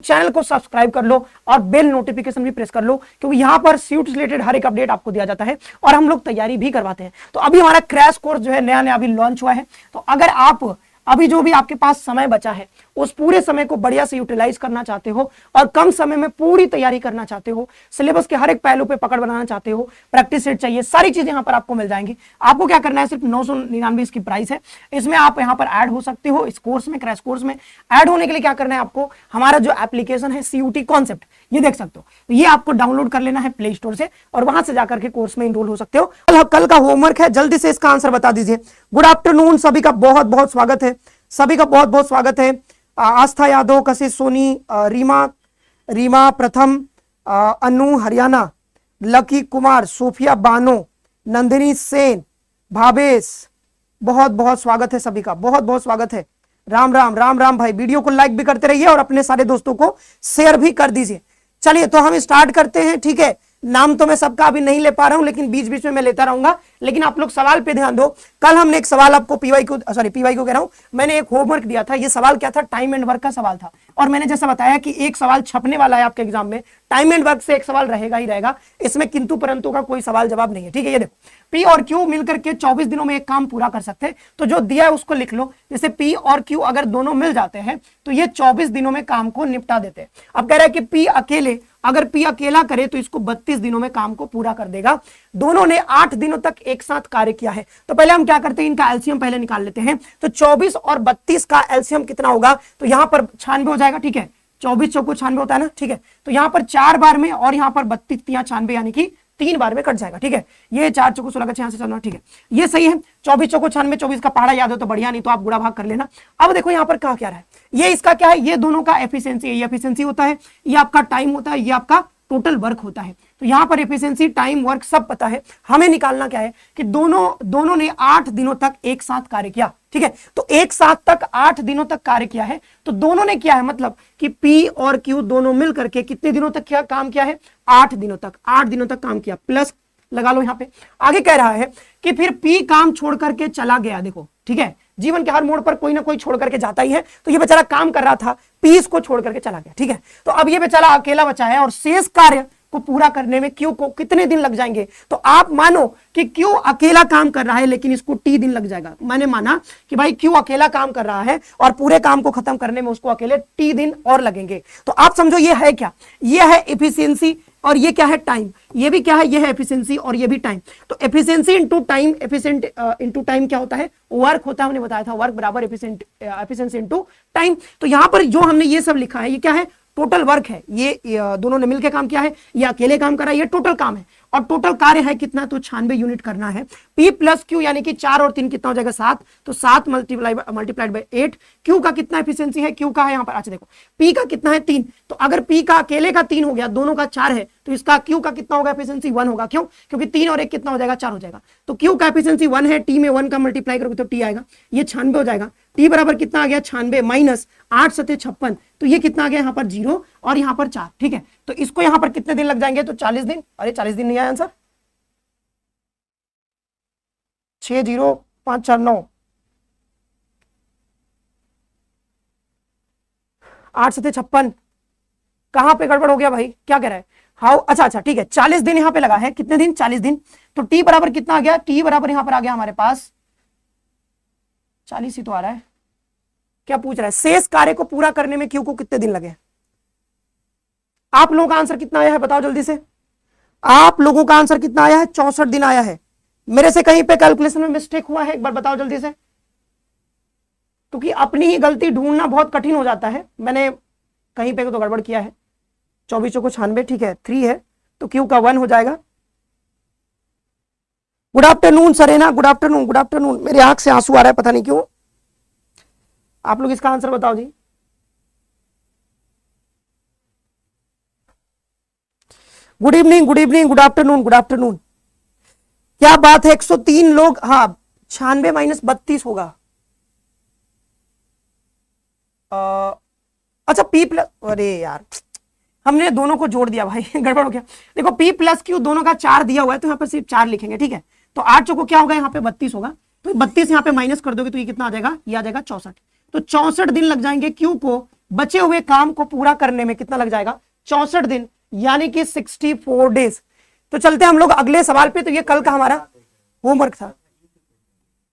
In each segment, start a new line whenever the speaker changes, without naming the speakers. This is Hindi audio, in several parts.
चैनल को सब्सक्राइब कर लो और बेल नोटिफिकेशन भी प्रेस कर लो, क्योंकि यहाँ पर सीयूटी से रिलेटेड हर एक अपडेट आपको दिया जाता है और हम लोग तैयारी भी करवाते हैं। तो अभी हमारा क्रैश कोर्स जो है नया नया अभी लॉन्च हुआ है, तो अगर आप अभी जो भी आपके पास समय बचा है उस पूरे समय को बढ़िया से यूटिलाइज करना चाहते हो और कम समय में पूरी तैयारी करना चाहते हो, सिलेबस के हर एक पहलू पे पकड़ बनाना चाहते हो, प्रैक्टिस सेट चाहिए, सारी चीजें यहाँ पर आपको मिल जाएंगी। आपको क्या करना है, सिर्फ 999 इसकी प्राइस है, इसमें आप यहाँ पर ऐड हो सकते हो। इस कोर्स में, क्रैश कोर्स में ऐड होने के लिए क्या करना है आपको, हमारा जो एप्लीकेशन है सीयूटी कॉन्सेप्ट, ये देख सकते हो, तो ये आपको डाउनलोड कर लेना है प्ले स्टोर से और वहां से जाकर के कोर्स में इनरोल हो सकते हो। कल का होमवर्क है, जल्दी से इसका आंसर बता दीजिए। गुड आफ्टरनून, सभी का बहुत बहुत स्वागत है, सभी का बहुत बहुत स्वागत है। आस्था यादव, कशिश सोनी, रीमा प्रथम, अनु हरियाणा, लकी कुमार, सोफिया बानो, नंदिनी सेन, भावेश, बहुत बहुत स्वागत है सभी का, बहुत बहुत स्वागत है। राम राम राम राम भाई, वीडियो को लाइक भी करते रहिए और अपने सारे दोस्तों को शेयर भी कर दीजिए। चलिए तो हम स्टार्ट करते हैं, ठीक है। नाम तो मैं सबका अभी नहीं ले पा रहा हूं, लेकिन बीच बीच में मैं लेता रहूंगा, लेकिन आप लोग सवाल पे ध्यान दो। कल हमने एक सवाल आपको पीवाई को कह रहा हूं, मैंने एक होमवर्क दिया था। ये सवाल क्या था, टाइम एंड वर्क का सवाल था, और मैंने जैसा बताया कि एक सवाल छपने वाला है आपके एग्जाम में, टाइम एंड वर्क से एक सवाल रहेगा ही रहेगा, इसमें किंतु परंतु का कोई सवाल जवाब नहीं है, ठीक है। ये देखो, पी और क्यू मिलकर के 24 दिनों में एक काम पूरा कर सकते हैं, तो जो दिया है उसको लिख लो। जैसे पी और क्यू अगर दोनों मिल जाते हैं तो ये 24 दिनों में काम को निपटा देते हैं। अब कह रहा है कि पी अकेले, अगर पी अकेला करे तो इसको 32 दिनों में काम को पूरा कर देगा। दोनों ने 8 दिनों तक एक साथ कार्य किया है, तो पहले हम क्या करते हैं, इनका एलसीएम पहले निकाल लेते हैं। तो 24 और 32 का एलसीएम कितना होगा, तो यहां पर 96 हो जाएगा, ठीक है। 24 चौको 96 होता है ना, ठीक है। तो यहां पर 4 बार में और यहां पर 32 तिया 96 यानी कि 3 बार में कट जाएगा, ठीक है। ये 4 चौको 16 का 6 से चलना, ठीक है, ये सही है। 24 चौको 96, 24 का पहाड़ा याद हो तो बढ़िया, नहीं तो आप गुणा भाग कर लेना। अब देखो यहां पर कहा क्या रहा है, ये इसका क्या है, ये दोनों का एफिशिएंसी है, ये एफिशिएंसी होता है, ये आपका टाइम होता है, ये आपका टोटल वर्क होता है। तो यहां पर एफिशिएंसी, टाइम, वर्क सब पता है, हमें निकालना क्या है कि दोनों ने 8 दिनों तक एक साथ कार्य किया, ठीक है। तो एक साथ तक 8 दिनों तक कार्य किया है, तो दोनों ने किया है, मतलब कि पी और क्यू दोनों मिलकर के कितने दिनों तक क्या काम किया है, 8 दिनों तक, 8 दिनों तक काम किया, प्लस लगा लो यहां पे। आगे कह रहा है कि फिर पी काम छोड़ करके चला गया, देखो, ठीक है, जीवन के हर मोड़ पर कोई ना कोई छोड़ करके जाता ही है, तो ये बेचारा काम कर रहा था, पी इसको छोड़ करके चला गया, ठीक है। तो अब ये बेचारा अकेला बचा है और शेष कार्य को पूरा करने में क्यू को कितने दिन लग जाएंगे, तो आप मानो कि क्यू अकेला काम कर रहा है लेकिन इसको टी दिन लग जाएगा। मैंने माना कि भाई क्यू अकेला काम कर रहा है और पूरे काम को खत्म करने में उसको अकेले टी दिन और लगेंगे। तो आप समझो ये है क्या, ये है एफिशिएंसी और ये क्या है, टाइम। ये भी क्या है, ये है एफिशिएंसी और ये भी टाइम। तो efficiency into time, efficient into time क्या होता है, वर्क होता है, हमने बताया था, वर्क बराबर एफिशिएंसी इनटू टाइम। तो यहां पर जो हमने ये सब लिखा है, ये क्या है, टोटल वर्क है, ये दोनों ने मिलकर काम किया है, ये अकेले काम करा है, ये टोटल काम है, और टोटल कार्य है कितना, तो 96 यूनिट करना है। P प्लस क्यू यानी कि 4 और 3 कितना हो जाएगा, 7, तो 7 मल्टीप्लाइड बाय 8। क्यू का कितना एफिशिएंसी है, क्यू का है यहाँ पर, अच्छा देखो P का कितना है 3, तो अगर P का अकेले का 3 हो गया, दोनों का 4 है, तो इसका Q का कितना होगा, एफिशिएंसी 1 होगा। क्यों, क्योंकि 3 और 1 कितना हो जाएगा, 4 हो जाएगा। तो Q का एफिशिएंसी 1 है, T में 1 का मल्टीप्लाई करोगे तो T आएगा, ये 96 हो जाएगा। T बराबर कितना आ गया, 96 माइनस 8 सते 56, तो ये कितना आ गया यहाँ पर 0 और यहाँ पर 4, ठीक है। तो इसको यहाँ पर कितने दिन लग जाएंगे, तो 40 दिन। अरे 40 दिन नहीं आया आंसर, 60549, 8 सते 56, कहां पे गड़बड़ हो गया भाई, क्या कह रहा है, हाउ, अच्छा ठीक है, 40 दिन यहां पे लगा है, कितने दिन, 40 दिन। तो टी बराबर कितना आ गया, टी बराबर यहां पर आ गया हमारे पास 40 ही तो आ रहा है। क्या पूछ रहा है, शेष कार्य को पूरा करने में क्यू को कितने दिन लगे। आप लोगों का आंसर कितना आया है, बताओ जल्दी से, आप लोगों का आंसर कितना आया है, 64 दिन आया है। मेरे से कहीं पे कैलकुलेशन में मिस्टेक हुआ है, एक बार बताओ जल्दी से, क्योंकि अपनी ही गलती ढूंढना बहुत कठिन हो जाता है। मैंने कहीं पे तो गड़बड़ किया है। 24 चौको 96, ठीक है, 3 है, तो क्यू का 1 हो जाएगा। Good afternoon Serena, good afternoon, good afternoon. मेरी आंख से आंसू आ रहा है, पता नहीं क्यों। आप लोग इसका आंसर बताओ जी। Good evening, good evening, good afternoon, good afternoon. क्या बात है, 103 लोग, हाँ 96 माइनस 32 होगा। अच्छा P प्लस, अरे यार हमने दोनों को जोड़ दिया भाई गड़बड़ हो गया। देखो P प्लस क्यू दोनों का 4 दिया हुआ है, तो यहाँ पर सिर्फ 4 लिखेंगे, ठीक है। तो 8 चौको क्या होगा, यहाँ पे 32 होगा, तो 32 यहाँ पे माइनस कर दोगे तो ये कितना आ जाएगा, ये आ जाएगा 64। तो 64 दिन लग जाएंगे क्यू को बचे हुए काम को पूरा करने में कितना लग जाएगा, 64 दिन, यानी कि 64 डेज। तो चलते हैं हम लोग अगले सवाल पे। तो ये कल का हमारा होमवर्क था,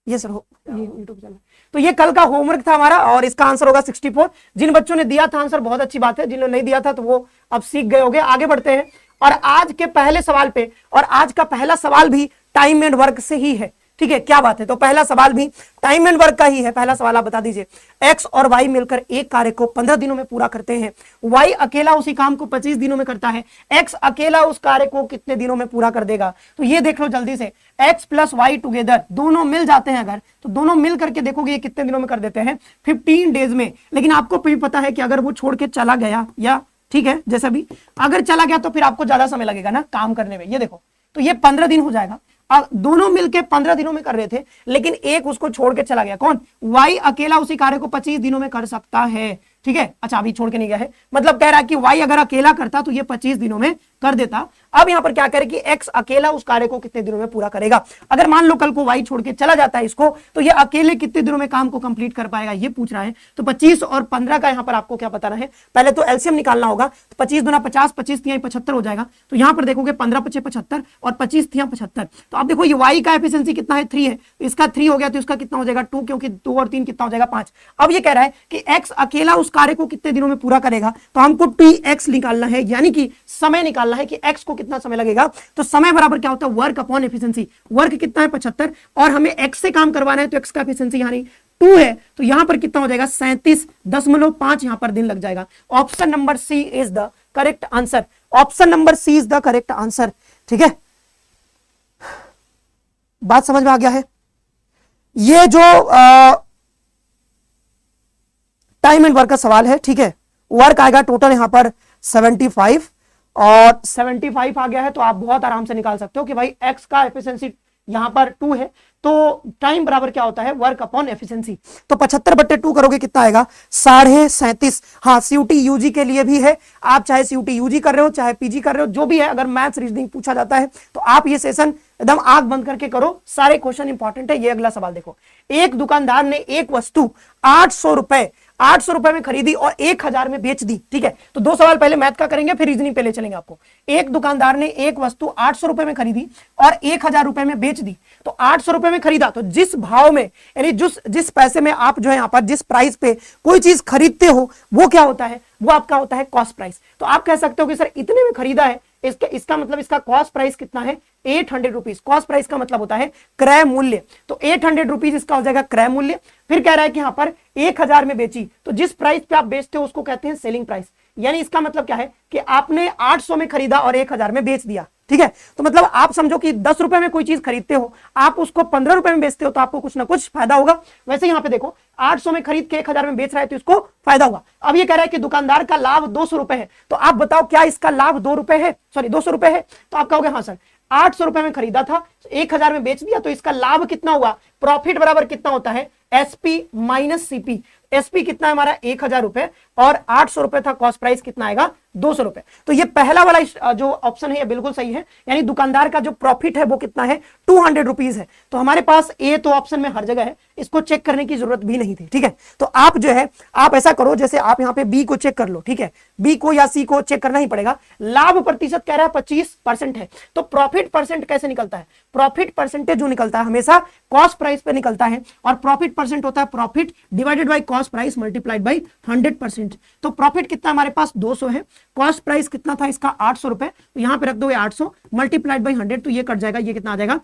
ये सर ये यूट्यूब चैनल, तो ये कल का होमवर्क था हमारा और इसका आंसर होगा 64। जिन बच्चों ने दिया था आंसर बहुत अच्छी बात है, जिन्होंने नहीं दिया था तो वो अब सीख गए होंगे। आगे बढ़ते हैं और आज के पहले सवाल पे, और आज का पहला सवाल भी टाइम एंड वर्क से ही है, ठीक है, क्या बात है। तो पहला सवाल भी टाइम एंड वर्क का ही है। पहला सवाल आप बता दीजिए, एक्स और वाई मिलकर एक कार्य को 15 दिनों में पूरा करते हैं, वाई अकेला उसी काम को 25 दिनों में करता है, एक्स अकेला उस कार्य को कितने दिनों में पूरा कर देगा। तो ये देख लो जल्दी से, एक्स प्लस वाई टुगेदर, दोनों मिल जाते हैं अगर, तो दोनों मिल करके देखोगे ये कितने दिनों में कर देते हैं, 15 डेज में। लेकिन आपको भी पता है कि अगर वो छोड़ के चला गया, या ठीक है जैसा भी अगर चला गया तो फिर आपको ज्यादा समय लगेगा ना काम करने में। ये देखो, तो ये 15 दिन हो जाएगा। अब दोनों मिलके 15 दिनों में कर रहे थे, लेकिन एक उसको छोड़ के चला गया, कौन, वाई अकेला उसी कार्य को 25 दिनों में कर सकता है, ठीक है। अच्छा अभी छोड़ के नहीं गया है, मतलब कह रहा है कि वाई अगर अकेला करता तो ये 25 दिनों में कर देता। अब यहां पर क्या करे कि एक्स अकेला उस कार्य को कितने दिनों में पूरा करेगा। अगर मान लो कल को वाई छोड़ के चला जाता है इसको, तो ये अकेले कितने दिनों में काम को कंप्लीट कर पाएगा, ये पूछ रहा है। तो 25 और 15 का यहां पर आपको क्या बताना है, पहले तो एलसीएम निकालना होगा। तो 25 दूना 50, 25 तिहाई 75 हो जाएगा। तो यहां पर देखोगे 15 पचे 75 और 25 तिहाई 75। तो आप देखो ये वाई का एफिशिएंसी कितना है, 3 है, तो इसका 3 हो गया, तो इसका कितना हो जाएगा 2, क्योंकि 2 और 3 कितना हो जाएगा 5। अब ये कह रहा है कि एक्स अकेला उस कार्य को कितने दिनों में पूरा करेगा, तो हमको टी एक्स निकालना है, यानी कि समय निकालना है कि एक्स को कितना समय लगेगा। तो समय बराबर क्या होता है, वर्क अपॉन एफिशिएंसी। वर्क कितना है 75 और हमें एक्स से काम करवाना है, तो एक्स का एफिशिएंसी यानी 2 है, तो यहां पर कितना हो जाएगा 37.5 यहां पर दिन लग जाएगा। Option number C is the correct answer. Option number C is the correct answer, ठीक है। बात समझ में आ गया है। ये जो टाइम एंड वर्क का सवाल है, ठीक है, वर्क आएगा टोटल यहां पर 75 और 75 आ गया है, तो आप बहुत आराम से निकाल सकते हो कि भाई एक्स का एफिशिएंसी यहां पर 2 है, तो टाइम बराबर क्या होता है, वर्क अपॉन एफिशिएंसी। तो 75/2 करोगे कितना आएगा, 37.5। हाँ सीयूटी यूजी के लिए भी है, आप चाहे सीयूटी यूजी कर रहे हो चाहे पीजी कर रहे हो, जो भी है, अगर मैथ्स रीजनिंग पूछा जाता है तो आप ये सेशन एकदम आंख बंद करके करो, सारे क्वेश्चन इंपॉर्टेंट है। ये अगला सवाल देखो, एक दुकानदार ने एक वस्तु 800 रुपए में खरीदी और 1000 में बेच दी, ठीक है। तो 2 सवाल पहले मैथ का करेंगे, फिर रीजनिंग पे ले चलेंगे आपको। एक दुकानदार ने एक वस्तु 800 रुपए में खरीदी और 1000 रुपए में बेच दी। तो 800 रुपए में खरीदा, तो जिस भाव में, यानी जिस पैसे में आप जो है यहाँ पर जिस प्राइस पे कोई चीज खरीदते हो, वो क्या होता है, वो आपका होता है कॉस्ट प्राइस। तो आप कह सकते हो कि सर इतने में खरीदा है, इसका मतलब इसका कॉस्ट प्राइस कितना है, 800 रुपीज। कॉस्ट प्राइस का मतलब होता है क्रय मूल्य, तो 800 रुपीज इसका हो जाएगा क्रय मूल्य। फिर कह रहा है कि यहां पर 1000 में बेची, तो जिस प्राइस पे आप बेचते हो उसको कहते हैं सेलिंग प्राइस। यानी इसका मतलब क्या है कि आपने 800 में खरीदा और 1000 में बेच दिया, ठीक है। तो मतलब आप समझो कि 10 रुपए में कोई चीज खरीदते हो, आप उसको 15 रुपए में बेचते हो, तो आपको कुछ ना कुछ फायदा होगा। वैसे यहां पे देखो 800 में खरीद के 1000 में बेच रहा है, तो इसको फायदा होगा। अब ये कह रहा है कि दुकानदार का लाभ 200 रुपए है, तो आप बताओ क्या इसका लाभ 200 रुपए है। तो आप कहोगे हाँ सर, 800 रुपए में खरीदा था, 1000 में बेच दिया, तो इसका लाभ कितना हुआ, प्रॉफिट बराबर कितना होता है, एसपी माइनस सीपी। एसपी कितना है हमारा 1000 रुपए और 800 रुपए था, कॉस्ट प्राइस कितना आएगा 200 रुपए। तो ये पहला वाला जो ऑप्शन है ये बिल्कुल सही है, यानी दुकानदार का जो प्रॉफिट है वो कितना है 200 रुपीज है। तो हमारे पास ए तो ऑप्शन में हर जगह है, इसको चेक करने की जरूरत भी नहीं थी, ठीक है। तो आप जो है आप ऐसा करो, जैसे आप यहाँ पे बी को चेक कर लो, ठीक है, बी को या सी को चेक करना ही पड़ेगा। लाभ प्रतिशत कह रहा है 25% है, तो प्रॉफिट परसेंट कैसे निकलता है, प्रॉफिट परसेंटेज जो निकलता है हमेशा कॉस्ट प्राइस पे निकलता है, और प्रॉफिट परसेंट होता है profit divided by cost price multiplied by 100%। तो प्रॉफिट कितना हमारे पास 200 है, कॉस्ट प्राइस कितना था इसका 800 रुपए, तो यहां पे रख दो 800 मल्टीप्लाइड बाय 100, तो ये कट जाएगा, ये कितना आ जाएगा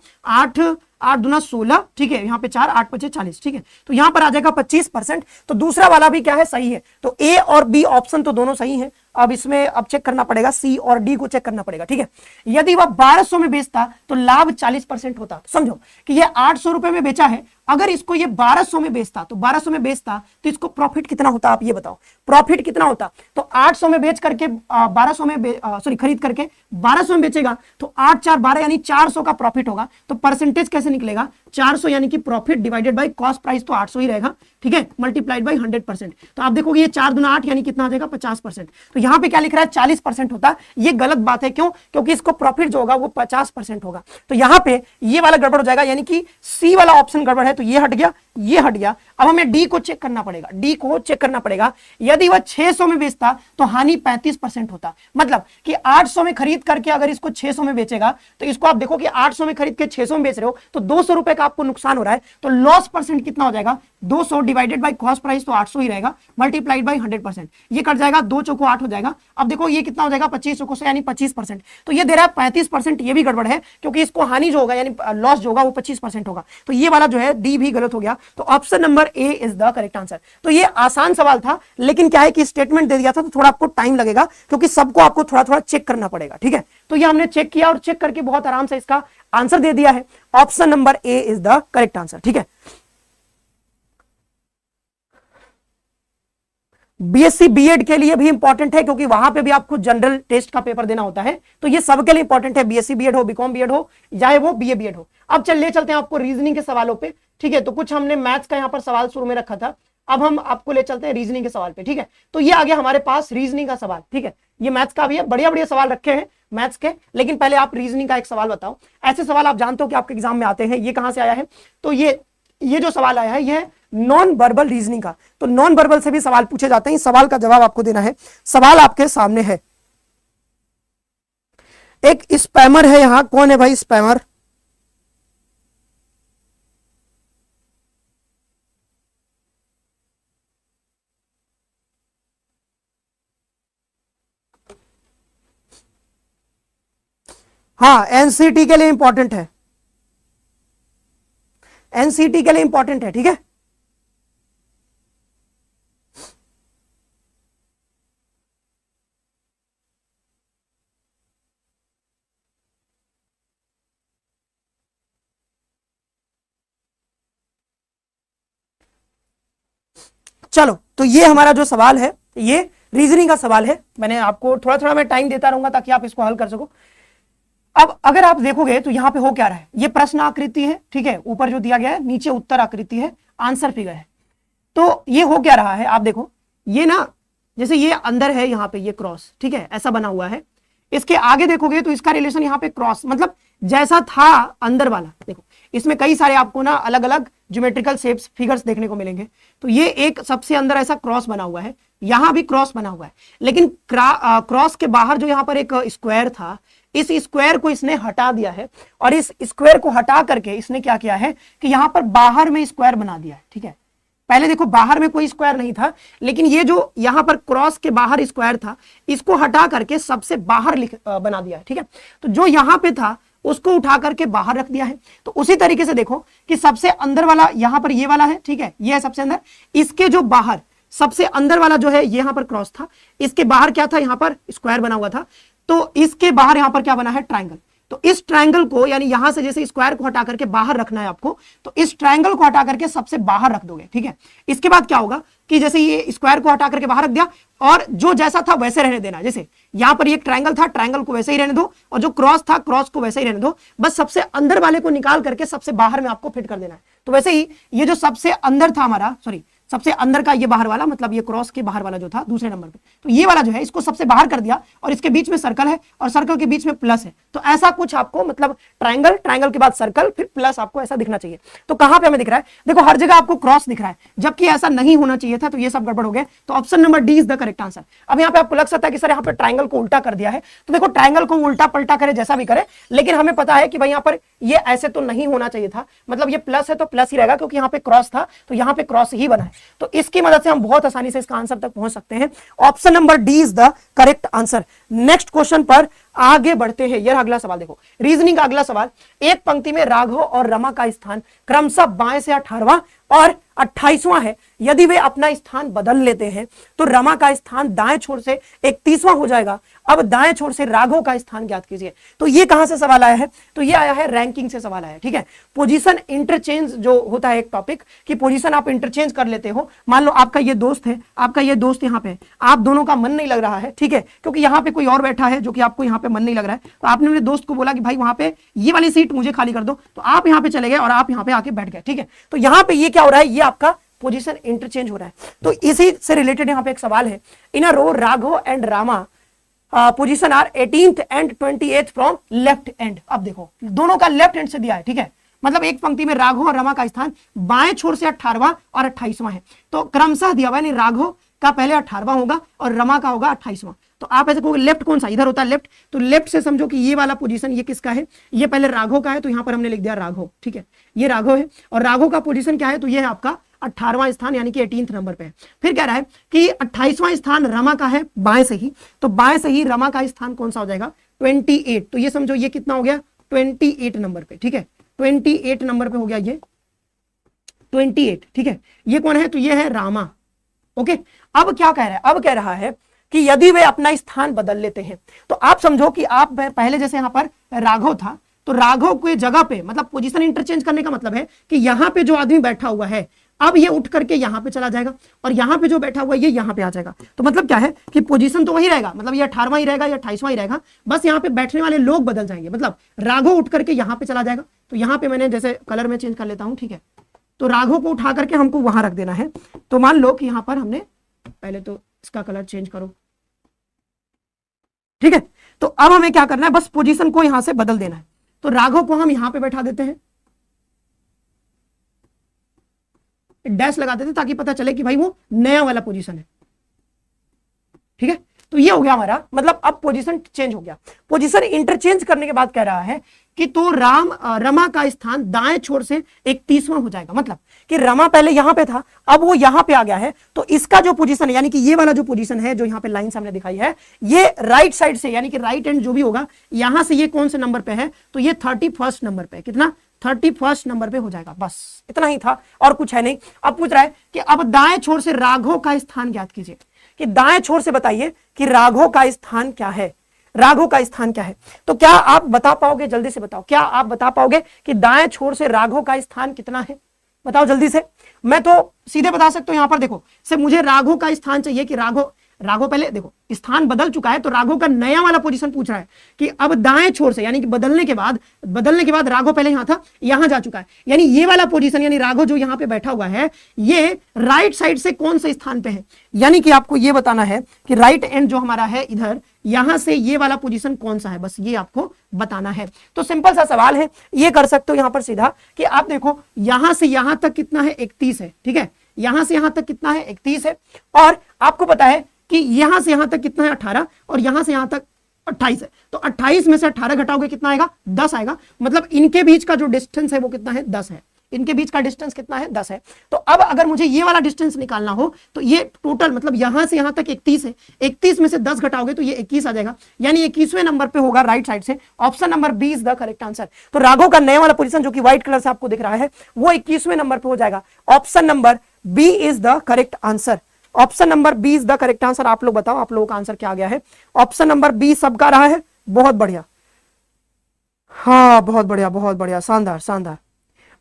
8 दूना 16, ठीक है, यहाँ पे 4 8 5 40, ठीक है। तो यहां पर आ जाएगा 25%। तो दूसरा वाला भी क्या है, सही है। तो ए और बी ऑप्शन तो दोनों सही है। अब इसमें अब चेक करना पड़ेगा, सी और डी को चेक करना पड़ेगा, ठीक है। यदि वह 1200 में बेचता तो लाभ 40% होता। समझो कि ये 800 रुपए में बेचा है, अगर इसको ये 1200 में बेचता, तो 1200 में बेचता तो इसको प्रॉफिट कितना होता, आप ये बताओ, प्रॉफिट कितना होता। तो 800 में बेच करके 1200 में खरीद करके 1200 में बेचेगा, तो 8 4 12 यानी 400 का प्रॉफिट होगा। तो परसेंटेज कैसे निकलेगा, 400 यानी कि profit divided by cost price, तो 800 ही रहेगा, ठीक है, मल्टीप्लाइड बाय 100%। तो आप देखोगे ये 4 दूना 8 यानी कितना आ जाएगा 50%। तो यहाँ पे क्या लिख रहा है 40% होता है, ये गलत बात है। क्यों? क्योंकि इसको प्रॉफिट जो होगा वो 50% होगा। तो यहाँ पे ये वाला गड़बड़ हो जाएगा, यानी कि सी वाला ऑप्शन गड़बड़ है, तो ये हट गया, ये हट गया। अब हमें डी को चेक करना पड़ेगा, डी को चेक करना पड़ेगा। यदि वह 600 में बेचता तो हानि 35% होता, मतलब कि 800 में खरीद करके अगर इसको 600 में बेचेगा, तो इसको आप देखो कि 800 में खरीद के 600 में बेच रहे हो, तो 200 रुपए का आपको नुकसान हो रहा है। तो लॉस परसेंट कितना हो जाएगा, 200 डिवाइडेड बाय कॉस्ट प्राइस, तो 800 ही रहेगा, मल्टीप्लाइड बाय 100%। ये कट जाएगा, 2 चौको 8 हो जाएगा। अब देखो ये कितना हो जाएगा, 25 चौको से यानी 25%। तो ये दे रहा है 35%, ये भी गड़बड़ है, क्योंकि इसको हानि जो होगा यानी लॉस जो होगा वो 25% होगा। तो ये वाला जो है डी भी गलत हो गया। तो option number A is the correct answer. तो ये आसान सवाल था, लेकिन क्या है कि स्टेटमेंट दे दिया था, तो थोड़ा आपको टाइम लगेगा, क्योंकि सबको आपको थोड़ा थोड़ा चेक करना पड़ेगा, ठीक है। तो ये हमने चेक किया और चेक करके बहुत आराम से इसका आंसर दे दिया है। Option number A is the correct answer, ठीक है। बीएससी बीएड के लिए भी इंपॉर्टेंट है, क्योंकि वहां पे भी आपको जनरल टेस्ट का पेपर देना होता है। तो ये सबके लिए इंपॉर्टेंट है, बीएससी बीएड हो, बीकॉम बीएड हो, चाहे वो बीए बीएड हो। अब चलिए चलते हैं आपको रीजनिंग के सवालों पे, ठीक है। तो कुछ हमने मैथ्स का यहाँ पर सवाल शुरू में रखा था, अब हम आपको ले चलते हैं रीजनिंग के सवाल पे, ठीक है। तो ये आ गया हमारे पास रीजनिंग का सवाल, ठीक है। ये मैथ्स का भी है, बढ़िया बढ़िया सवाल रखे हैं मैथ्स के, लेकिन पहले आप रीजनिंग का एक सवाल बताओ। ऐसे सवाल आप जानते हो कि आपके एग्जाम में आते हैं। ये कहां से आया है, तो ये जो सवाल आया है ये नॉन वर्बल रीजनिंग का। तो नॉन वर्बल से भी सवाल पूछे जाते हैं, इस सवाल का जवाब आपको देना है। सवाल आपके सामने है, एक स्पैमर है यहां, कौन है भाई स्पैमर? हाँ, एनसीटी के लिए इंपॉर्टेंट है, एनसीटी के लिए इंपॉर्टेंट है, ठीक है। चलो, तो ये हमारा जो सवाल है ये रीजनिंग का सवाल है। मैंने आपको थोड़ा थोड़ा मैं टाइम देता रहूंगा ताकि आप इसको हल कर सको। अब अगर आप देखोगे तो यहां पे हो क्या रहा है, ये प्रश्न आकृति है, ठीक है, ऊपर जो दिया गया है, नीचे उत्तर आकृति है, आंसर फिगर है। तो ये हो क्या रहा है, आप देखो ये ना, जैसे ये अंदर है यहाँ पे ये क्रॉस, ठीक है, ऐसा बना हुआ है। इसके आगे देखोगे तो इसका रिलेशन यहाँ पे क्रॉस, मतलब जैसा था अंदर वाला। देखो इसमें कई सारे आपको ना अलग अलग ज्योमेट्रिकल शेप्स फिगर्स देखने को मिलेंगे। तो ये एक सबसे अंदर ऐसा क्रॉस बना हुआ है, यहां भी क्रॉस बना हुआ है, लेकिन क्रॉस के बाहर जो यहाँ पर एक स्क्वायर था, इस स्क्वायर को इसने हटा दिया है, और इस स्क्वायर को हटा करके इसने क्या किया है कि यहां पर बाहर में स्क्वायर बना दिया है, ठीक है। पहले देखो बाहर में कोई स्क्वायर नहीं था, लेकिन ये जो यहां पर क्रॉस के बाहर स्क्वायर था, इसको हटा करके सबसे बाहर बना दिया है, ठीक है। तो जो यहां पे था उसको उठा करके बाहर रख दिया है। तो उसी तरीके से देखो कि सबसे अंदर वाला यहां पर ये वाला है, ठीक है, ये है सबसे अंदर। इसके जो बाहर सबसे अंदर वाला जो है ये यहां पर क्रॉस था, इसके बाहर क्या था, यहां पर स्क्वायर बना हुआ था। तो इसके बाहर यहां पर क्या बना है, ट्रायंगल। तो इस ट्रायंगल को, यानी यहां से जैसे स्क्वायर को हटा करके बाहर रखना है आपको, तो इस ट्रायंगल को हटा करके सबसे बाहर रख दोगे, ठीक है। इसके बाद क्या होगा कि जैसे ये स्क्वायर को हटा करके बाहर रख दिया, और जो जैसा था वैसे रहने देना। जैसे यहां पर एक ट्रायंगल था, ट्रायंगल को वैसे ही रहने दो, और जो क्रॉस था क्रॉस को वैसे ही रहने दो। बस सबसे अंदर वाले को निकाल करके सबसे बाहर में आपको फिट कर देना है। तो वैसे ही ये जो सबसे अंदर था हमारा, सॉरी सबसे अंदर का ये बाहर वाला, मतलब ये क्रॉस के बाहर वाला जो था दूसरे नंबर पे, तो ये वाला जो है इसको सबसे बाहर कर दिया, और इसके बीच में सर्कल है, और सर्कल के बीच में प्लस है। तो ऐसा कुछ आपको, मतलब ट्रायंगल, ट्रायंगल के बाद सर्कल, फिर प्लस, आपको ऐसा दिखना चाहिए। तो कहां पे हमें दिख रहा है, देखो हर जगह आपको क्रॉस दिख रहा है, जबकि ऐसा नहीं होना चाहिए था। तो ये सब गड़बड़ हो गया। तो option number D is the correct answer. अब यहाँ पे आपको लग सकता है कि सर यहाँ पे ट्रायंगल को उल्टा कर दिया है। तो देखो ट्रायंगल को उल्टा पलटा करे, जैसा भी करे, लेकिन हमें पता है कि भाई यहाँ पर ये ऐसे तो नहीं होना चाहिए था, मतलब ये प्लस है तो प्लस ही रहेगा, क्योंकि यहाँ पे क्रॉस था, तो यहाँ पे क्रॉस ही बना है। तो इसकी मदद से हम बहुत आसानी से इसका आंसर तक पहुंच सकते हैं। Option number D is the correct answer. Next question पर आगे बढ़ते हैं। यह अगला सवाल देखो, रीजनिंग का अगला सवाल। एक पंक्ति में राघव और रमा का स्थान क्रमशः बाएं से 18वां, और 28वां है, यदि वे अपना स्थान बदल लेते हैं तो रमा का स्थान दाएं छोर से 31वां हो जाएगा। अब दाएं छोर से राघव का स्थान ज्ञात कीजिए। तो ये कहां से सवाल आया है? तो ये आया है रैंकिंग से सवाल आया है, ठीक है। पोजीशन इंटरचेंज जो होता है एक टॉपिक कि पोजीशन आप इंटरचेंज कर लेते हो। मान लो आपका ये दोस्त है, आपका ये दोस्त यहाँ पे, आप दोनों का मन नहीं लग रहा है, ठीक है, क्योंकि यहाँ पे कोई और बैठा है जो कि आपको यहाँ पे मन नहीं लग रहा है, तो आपने अपने दोस्त को बोला कि भाई वहां पे ये वाली सीट मुझे खाली कर दो, तो आप यहाँ पे चले गए और आप यहाँ पे आके बैठ गए, ठीक है। तो यहाँ पे ये क्या हो रहा है? ये आपका पोजीशन इंटरचेंज हो रहा है। तो इसी से रिलेटेड यहाँ पे एक सवाल है, in a row Raghav and Rama position are 18th and 28th from left end. अब देखो दोनों का लेफ्ट एंड से दिया है, ठीक है, मतलब एक पंक्ति में राघव और रमा का स्थान बाएं छोर से 18वां और 28वां है, तो क्रमशः दिया हुआ है, यानी राघव का पहले 18वां होगा और रमा का होगा 28वां। तो आप ऐसे कहोगे लेफ्ट कौन सा? इधर होता है लेफ्ट, तो लेफ्ट से समझो कि ये वाला पोजीशन ये किसका है? ये पहले राघव का है, तो यहां पर हमने लिख दिया राघव, ठीक है, ये राघव है। और राघव का पोजीशन क्या है? तो ये है आपका 18वां स्थान, यानी कि 18th नंबर पे है। फिर कह रहा है कि 28वां स्थान रमा का है बाएं से ही, तो बाएं से ही रमा का स्थान कौन सा हो जाएगा? 28। तो ये समझो ये कितना हो गया? 28 नंबर पे, ठीक है, 28 नंबर पे हो गया ये 28, ठीक है। ये कौन है? तो ये है रामा, ओके। अब क्या कह रहा है? अब कह रहा है कि यदि वे अपना स्थान बदल लेते हैं, तो आप समझो कि आप पहले जैसे यहां पर राघव था, तो राघव के जगह पे, मतलब पोजीशन इंटरचेंज करने का मतलब है कि यहां पे जो आदमी बैठा हुआ है, अब ये उठ करके यहां पे चला जाएगा और यहां पे जो बैठा हुआ है ये यहां पे आ जाएगा। तो मतलब क्या है कि पोजीशन तो वही रहेगा, मतलब ये 18वां ही रहेगा या 28वां ही रहेगा, बस यहां पे बैठने वाले लोग बदल जाएंगे। मतलब राघव उठ करके यहां पे चला जाएगा, तो यहां पे मैंने जैसे कलर में चेंज कर लेता हूं, ठीक है, तो राघव को उठा करके हमको वहां रख देना है। तो मान लो कि यहां पर हमने पहले तो इसका कलर चेंज करो, ठीक है। तो अब हमें क्या करना है? बस पोजीशन को यहां से बदल देना है। तो राघव को हम यहां पे बैठा देते हैं, डैश लगा देते ताकि पता चले कि भाई वो नया वाला पोजीशन है, ठीक है। तो ये हो गया हमारा, मतलब अब पोजीशन चेंज हो गया। पोजीशन इंटरचेंज करने के बाद कह रहा है कि तो रमा का स्थान दाएं छोर से 31वां हो जाएगा। मतलब कि रमा पहले यहां पे था, अब वो यहां पे आ गया है, तो इसका जो पोजीशन है, यानी कि ये वाला जो पोजीशन है जो यहां पे लाइन सामने दिखाई है, ये राइट साइड से, यानी कि राइट एंड जो भी होगा, यहां से ये कौन से नंबर पे है? तो ये 31st नंबर पे। कितना? 31st नंबर पे हो जाएगा। बस इतना ही था और कुछ है नहीं। अब पूछ रहा है कि अब दाएं छोर से राघव का स्थान ज्ञात कीजिए, कि दाएं छोर से बताइए कि राघव का स्थान क्या है, राघव का स्थान क्या है। तो क्या आप बता पाओगे? जल्दी से बताओ, क्या आप बता पाओगे कि दाएं छोर से राघव का स्थान कितना है? बताओ जल्दी से। मैं तो सीधे बता सकता हूं, यहां पर देखो, सिर्फ मुझे राघव का स्थान चाहिए कि राघव पहले देखो स्थान बदल चुका है, तो राघव का नया वाला पोजीशन पूछ रहा है कि अब दाएं छोर से, यानी कि बदलने के बाद राघव पहले यहां था, यहां जा चुका है, यानी ये वाला पोजीशन, यानी राघव जो यहां पे बैठा हुआ है, ये राइट साइड से कौन से स्थान पे है। यानी कि आपको ये बताना है कि राइट एंड जो हमारा है इधर, यहां से ये वाला पोजीशन कौन सा है, बस ये आपको बताना है। तो सिंपल सा सवाल है, ये कर सकते हो यहां पर सीधा कि आप देखो यहां से यहां तक कितना है? 31 है, ठीक है, यहां से यहां तक कितना है? 31 है। और आपको पता है कि यहां से यहां तक कितना है? 18, और यहां से यहां तक 28 है, तो 28 में से 18 घटाओगे कितना आएगा? 10 आएगा। मतलब इनके बीच का जो डिस्टेंस है वो कितना है? 10 है। इनके बीच का डिस्टेंस कितना है? 10 है। तो अब अगर मुझे ये वाला डिस्टेंस निकालना हो, तो ये टोटल, मतलब यहां से यहां तक 31 है, 31 में से 10 घटाओगे तो ये 21 आ जाएगा, यानी 21वें नंबर पे होगा राइट साइड से। Option number B is the correct answer. तो राघव का नया वाला पोजीशन जो कि व्हाइट कलर से आपको दिख रहा है, वो 21वें नंबर पे हो जाएगा। Option number B is the correct answer. Option number B is the correct answer. आप लोग बताओ, आप लोगों का आंसर क्या आ गया है? ऑप्शन नंबर बी सबका रहा है। बहुत बढ़िया, हाँ बहुत बढ़िया, बहुत बढ़िया, शानदार शानदार।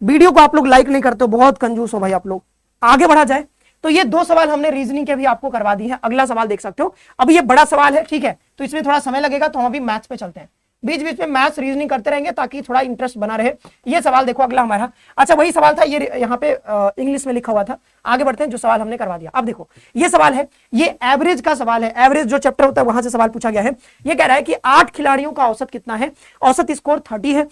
वीडियो को आप लोग लाइक नहीं करते हो, बहुत कंजूस हो भाई आप लोग। आगे बढ़ा जाए तो ये 2 सवाल हमने रीजनिंग के भी आपको करवा दी है। अगला सवाल देख सकते हो। अब ये बड़ा सवाल है, ठीक है, तो इसमें थोड़ा समय लगेगा, तो हम अभी मैथ्स पे चलते हैं। बीच बीच में मैथ्स रीजनिंग करते रहेंगे ताकि थोड़ा इंटरेस्ट बना रहे। ये सवाल देखो अगला हमारा, अच्छा वही सवाल था, ये यहाँ पे इंग्लिश में लिखा हुआ था। आगे बढ़ते हैं, जो सवाल हमने करवा दिया। अब देखो ये सवाल है, ये एवरेज का सवाल है। एवरेज जो चैप्टर होता है वहां से सवाल पूछा गया है। ये कह रहा है कि 8 खिलाड़ियों का औसत कितना है? औसत स्कोर 30 है।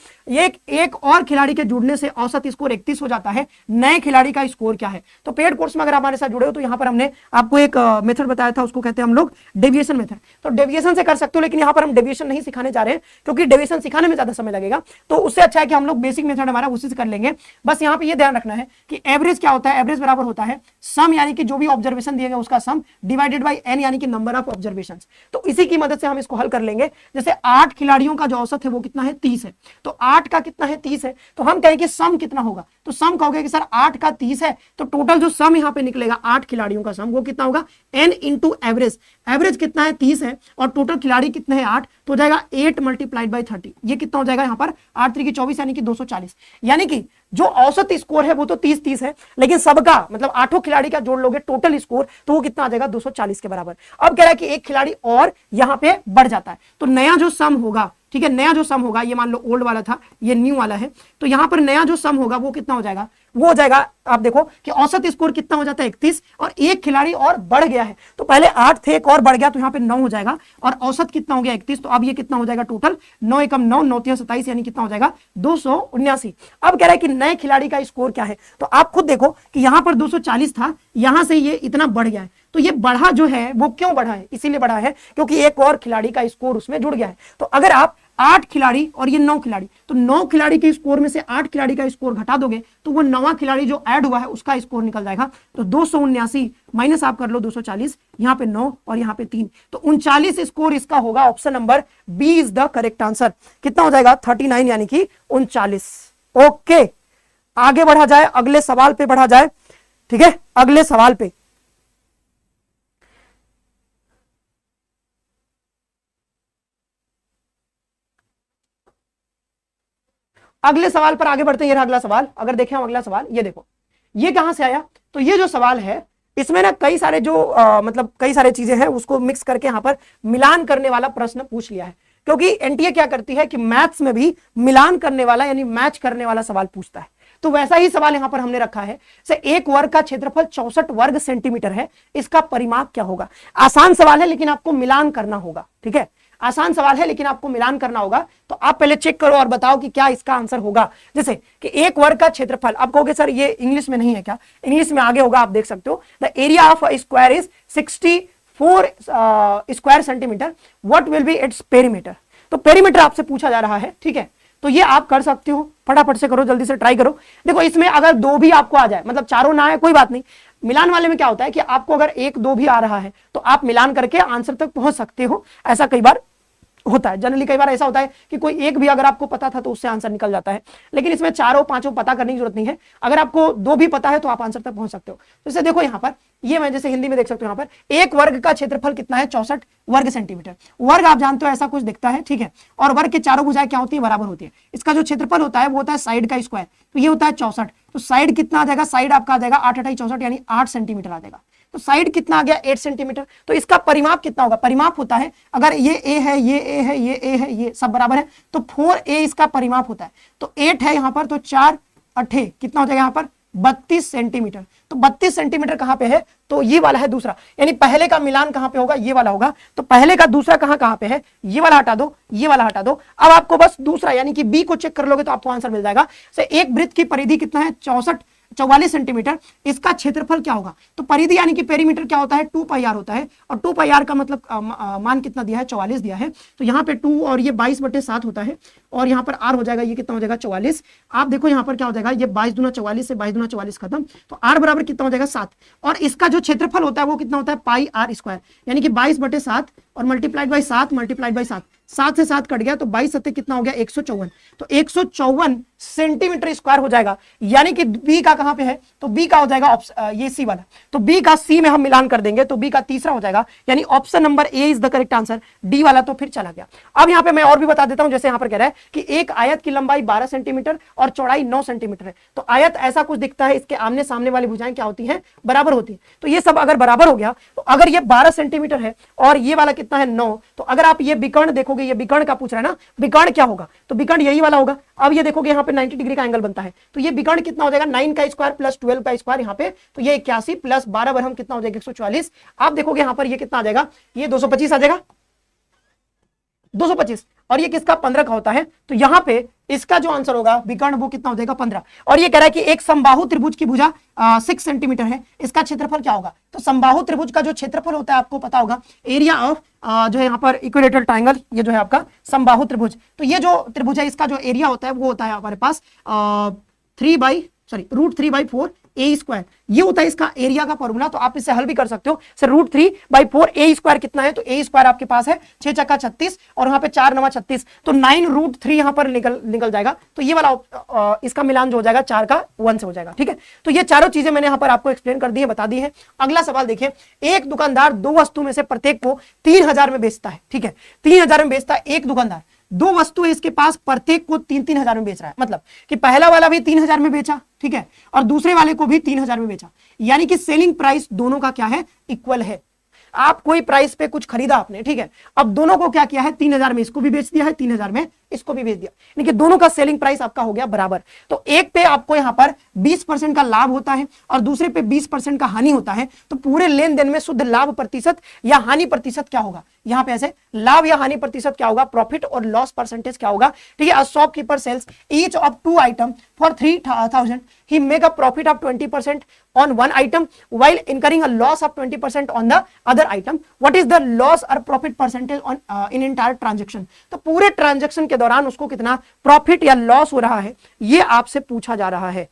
एक और खिलाड़ी के जुड़ने से औसत स्कोर 31 हो जाता है। नए खिलाड़ी का स्कोर क्या है? तो पेड कोर्स में अगर हमारे साथ जुड़े हो तो यहाँ पर हमने आपको एक मेथड बताया था, उसको कहते हैं हम लोग डेविएशन मेथड। तो डेविएशन से कर सकते हो, लेकिन यहाँ पर हम डेविएशन नहीं सिखाने जा रहे हैं, क्योंकि डेविएशन सिखाने में ज्यादा समय लगेगा, तो उससे अच्छा है कि हम लोग बेसिक मेथड हमारा उसी से कर लेंगे। बस यहाँ पे ये ध्यान रखना है कि एवरेज क्या होता है, एवरेज बराबर होता है सम यानी कि जो भी ऑब्जर्वेशन दिए गए उसका सम डिवाइडेड बाय n यानी कि नंबर ऑफ ऑब्जर्वेशंस। तो इसी की मदद से हम इसको हल कर लेंगे। जैसे 8 खिलाड़ियों का जो औसत है वो कितना है, 30 है, तो 8 का कितना है, 30 है, तो हम कहें कि सम कितना होगा, तो सम कहोगे कि सर 8 का 30 है, तो टोटल जो सम यहाँ पे निकलेगा 8 खिलाड़ियों का सम वो कितना होगा, n इंटू एवरेज। एवरेज कितना है, 30 है, और टोटल खिलाड़ी कितने हैं, 8, तो हो जाएगा 8 मल्टीप्लाइड बाई 30। ये कितना हो जाएगा यहाँ पर 8 3 की 24 यानी कि 240। यानी कि जो औसत स्कोर है वो तो 30-30 है, लेकिन सबका मतलब 8 खिलाड़ी का जोड़ लोगे टोटल स्कोर तो वो कितना आ जाएगा, 240 के बराबर। अब कह रहा है कि एक खिलाड़ी और यहाँ पे बढ़ जाता है, तो नया जो सम होगा, ठीक है, नया जो सम होगा, ये मान लो ओल्ड वाला था, ये न्यू वाला है, तो यहाँ पर नया जो सम होगा वो कितना हो जाएगा, वो हो जाएगा, आप देखो कि औसत स्कोर कितना हो जाता है 31, और एक खिलाड़ी और बढ़ गया है, तो पहले 8 थे, एक और बढ़ गया, तो यहाँ पे 9 हो जाएगा, और औसत कितना हो गया 31, तो अब ये कितना हो जाएगा टोटल 9 एकम 9, 9 3 27, यानी कितना हो जाएगा 279। अब कह रहा है कि नए खिलाड़ी का स्कोर क्या है, तो आप खुद देखो कि यहाँ पर 240 था, यहां से ये इतना बढ़ गया है, तो ये बढ़ा जो है वो क्यों बढ़ा है, इसीलिए बढ़ा है क्योंकि एक और खिलाड़ी का स्कोर उसमें जुड़ गया है। तो अगर आप 8 खिलाड़ी और ये 9 खिलाड़ी, तो 9 खिलाड़ी के स्कोर में से 8 खिलाड़ी का स्कोर घटा दोगे तो वो 9वां खिलाड़ी जो ऐड हुआ है उसका स्कोर निकल जाएगा। तो 279 माइनस आप कर लो 240, यहाँ पे 9 और यहाँ पे 3, तो 39 स्कोर इसका होगा। Option number B is the correct answer. कितना हो जाएगा 39 यानी कि 39। ओके, आगे बढ़ा जाए, अगले सवाल पे बढ़ा जाए। ठीक है, अगले सवाल पे अगले सवाल पर आगे बढ़ते हैं। ये रहा अगला सवाल। अगर देखें हम अगला सवाल, ये देखो ये कहां से आया, तो ये जो सवाल है इसमें ना कई सारे जो मतलब कई सारे चीजें हैं उसको मिक्स करके यहां पर मिलान करने वाला प्रश्न पूछ लिया है, क्योंकि एनटीए क्या करती है कि मैथ्स में भी मिलान करने वाला यानी मैच करने वाला सवाल पूछता है। तो वैसा ही सवाल यहां पर हमने रखा है। से एक वर्ग का क्षेत्रफल 64 वर्ग सेंटीमीटर है, इसका परिमाप क्या होगा। आसान सवाल है लेकिन आपको मिलान करना होगा। ठीक है, आसान सवाल है लेकिन आपको मिलान करना होगा। तो आप पहले चेक करो और बताओ कि क्या इसका आंसर होगा। जैसे कि एक वर्ग का क्षेत्रफल, आप कहोगे सर ये इंग्लिश में नहीं है क्या, इंग्लिश में आगे होगा, आप देख सकते हो। The area of a square is 64 square centimetre, what will be its perimeter. तो पेरीमीटर आपसे पूछा जा रहा है। ठीक है, तो ये आप कर सकते हो, फटाफट से करो, जल्दी से ट्राई करो। देखो इसमें अगर 2 भी आपको आ जाए, मतलब चारों ना आए कोई बात नहीं, मिलान वाले में क्या होता है कि आपको अगर 1 2 भी आ रहा है तो आप मिलान करके आंसर तक पहुंच सकते हो। ऐसा कई बार होता है, जनरली कई बार ऐसा होता है कि कोई एक भी अगर आपको पता था तो उससे आंसर निकल जाता है, लेकिन इसमें चारों पांचों पता करने की जरूरत नहीं है। अगर आपको 2 भी पता है तो आप आंसर तक पहुंच सकते हो। जैसे देखो यहाँ पर, ये मैं जैसे हिंदी में देख सकते हो, यहाँ पर एक वर्ग का क्षेत्रफल कितना है 64 वर्ग सेंटीमीटर। वर्ग आप जानते हो ऐसा कुछ दिखता है, ठीक है, और वर्ग के चारों भुजाएं क्या होती है, बराबर होती है। इसका जो क्षेत्रफल होता है वो होता है साइड का स्क्वायर, तो ये होता है 64। तो साइड कितना आ जाएगा, साइड आपका आ जाएगा 8 8 64 यानी 8 सेंटीमीटर आ जाएगा। तो साइड कितना आ गया 8 सेंटीमीटर। तो इसका परिमाप कितना होगा, परिमाप होता है अगर ये ए है, ये ए है, ये ए है, ये सब बराबर है तो 4a इसका परिमाप होता है। तो 8 है यहाँ पर, तो 4 8 कितना हो जाएगा यहाँ पर 32 सेंटीमीटर। तो 32 सेंटीमीटर कहां पे है, तो ये वाला है दूसरा, यानी पहले का मिलान कहां पे होगा, ये वाला होगा। तो पहले का दूसरा कहां पे है, ये वाला हटा दो, ये वाला हटा दो। अब आपको बस दूसरा यानी कि बी को चेक कर लोगे तो आपको आंसर मिल जाएगा। से एक वृत्त की परिधि कितना है 44 सेंटीमीटर, इसका क्षेत्रफल क्या होगा। तो परिधि यानी कि पेरीमीटर क्या होता है 2 पाई आर होता है, और 2 पाई आर का मतलब मान कितना दिया है 44 दिया है। तो यहाँ पे 2 और ये 22/7 होता है, और यहाँ पर आर हो जाएगा, ये कितना हो जाएगा 44। आप देखो यहाँ पर क्या हो जाएगा, ये 22 दूना 44 से 22 दूना 44 खत्म, तो आर बराबर कितना हो जाएगा 7। और इसका जो क्षेत्रफल होता है वो कितना होता है पाई आर स्क्वायर, यानी कि 22/7 और मल्टीप्लाइड बाई 7 मल्टीप्लाइड बाई 7, 7 से 7 कट गया तो 22 7 कितना हो गया 154। तो 154 सेंटीमीटर स्क्वायर हो जाएगा। यानी कि बी का कहां पे है, तो बी का हो जाएगा ये सी वाला, तो बी का सी में हम मिलान कर देंगे तो बी का तीसरा हो जाएगा, यानी option number A is the correct answer. D वाला तो फिर चला गया। अब यहाँ पे मैं और भी बता देता हूं, जैसे यहाँ पर कह रहा है कि एक आयत की लंबाई 12 सेंटीमीटर और चौड़ाई 9 सेंटीमीटर है। तो आयत ऐसा कुछ दिखता है, इसके आमने सामने वाली भुजाएं क्या होती हैं, बराबर होती है। तो ये सब अगर बराबर हो गया, तो अगर ये 12 सेंटीमीटर है और ये वाला कितना है 9, तो अगर आप ये विकर्ण देखोगे, ये विकर्ण का पूछ रहा है ना, विकर्ण क्या होगा, तो विकर्ण यही वाला होगा। अब ये देखोगे यहाँ पे 90 डिग्री का एंगल बनता है, तो ये विकर्ण कितना हो जाएगा 9 का स्क्वायर प्लस 12 का स्क्वायर यहाँ पे, तो ये 81 प्लस 12 बरहम कितना हो जाएगा 144। आप देखोगे यहाँ पर ये कितना आ जाएगा, ये 225 आ जाएगा। 225, और ये किसका 15 का होता है। तो यहां पे इसका जो आंसर होगा विकर्ण वो कितना हो जाएगा 15। और ये कह रहा है कि एक समबाहु त्रिभुज की भुजा 6 सेंटीमीटर है, इसका क्षेत्रफल क्या होगा। तो समबाहु त्रिभुज का जो क्षेत्रफल होता है आपको पता होगा, एरिया ऑफ जो है यहाँ पर इक्विलेटरल ट्राइंगल, ये जो है आपका समबाहु त्रिभुज। तो ये जो त्रिभुज है इसका जो एरिया होता है वो होता है हमारे पास √3/4 ए स्क्वायर, ये होता है इसका एरिया का फॉर्मूला। तो आप इससे हल भी कर सकते हो। सर √3/4 ए स्क्वायर कितना है, तो ए स्क्वायर आपके पास है 6 चक्का 36 और वहां पे 4 9 36, तो 9√3 यहां पर निकल जाएगा। तो ये वाला इसका मिलान जो हो जाएगा 4 का 1 से हो जाएगा। ठीक है, तो ये चारों चीजें मैंने यहां पर आपको एक्सप्लेन कर दी है, बता दी है। अगला सवाल देखिए, एक दुकानदार 2 वस्तु में से प्रत्येक को 3000 में बेचता है। ठीक है, 3000 में बेचता है एक दुकानदार, 2 वस्तु है इसके पास, प्रत्येक को 3-3 में बेच रहा है। मतलब कि पहला वाला भी 3000 में बेचा, ठीक है, और दूसरे वाले को भी 3000 में बेचा, यानी कि सेलिंग प्राइस दोनों का क्या है, इक्वल है। आप कोई प्राइस पे कुछ खरीदा आपने, ठीक है, अब दोनों को क्या किया है 3000 में इसको भी बेच दिया है, 3000 में इसको भी बेच दिया, यानी कि दोनों का सेलिंग प्राइस आपका हो गया बराबर। तो एक पे आपको यहां पर 20% का लाभ होता है और दूसरे पे 20% का हानि होता है। तो पूरे लेन देन में शुद्ध लाभ प्रतिशत या हानि प्रतिशत क्या होगा, यहां पे ऐसे लाभ या हानि प्रतिशत क्या होगा, प्रॉफिट और लॉस परसेंटेज क्या होगा। ठीक है, shopkeeper sells each of 2 item for 3000, he make a profit of 20% on one item while incurring a loss of 20% on the other item. What is the loss or profit percentage on in entire transaction? तो पूरे ट्रांजैक्शन के दौरान उसको कितना प्रॉफिट या लॉस हो रहा है, ये आपसे पूछा जा रहा है।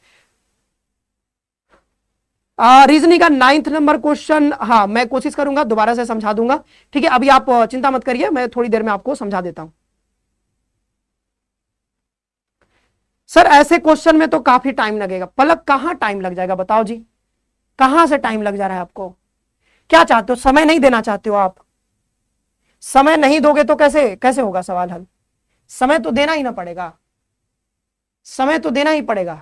रीजनिंग का 9th नंबर क्वेश्चन, हाँ मैं कोशिश करूंगा दोबारा से समझा दूंगा। ठीक है, अभी आप चिंता मत करिए, मैं थोड़ी देर में आपको समझा देता हूं। सर ऐसे क्वेश्चन में तो काफी टाइम लगेगा। पलक कहां टाइम लग जाएगा बताओ जी, कहां से टाइम लग जा रहा है आपको, क्या चाहते हो, समय नहीं देना चाहते हो आप, समय नहीं दोगे तो कैसे होगा सवाल हल, समय तो देना ही ना पड़ेगा, समय तो देना ही पड़ेगा।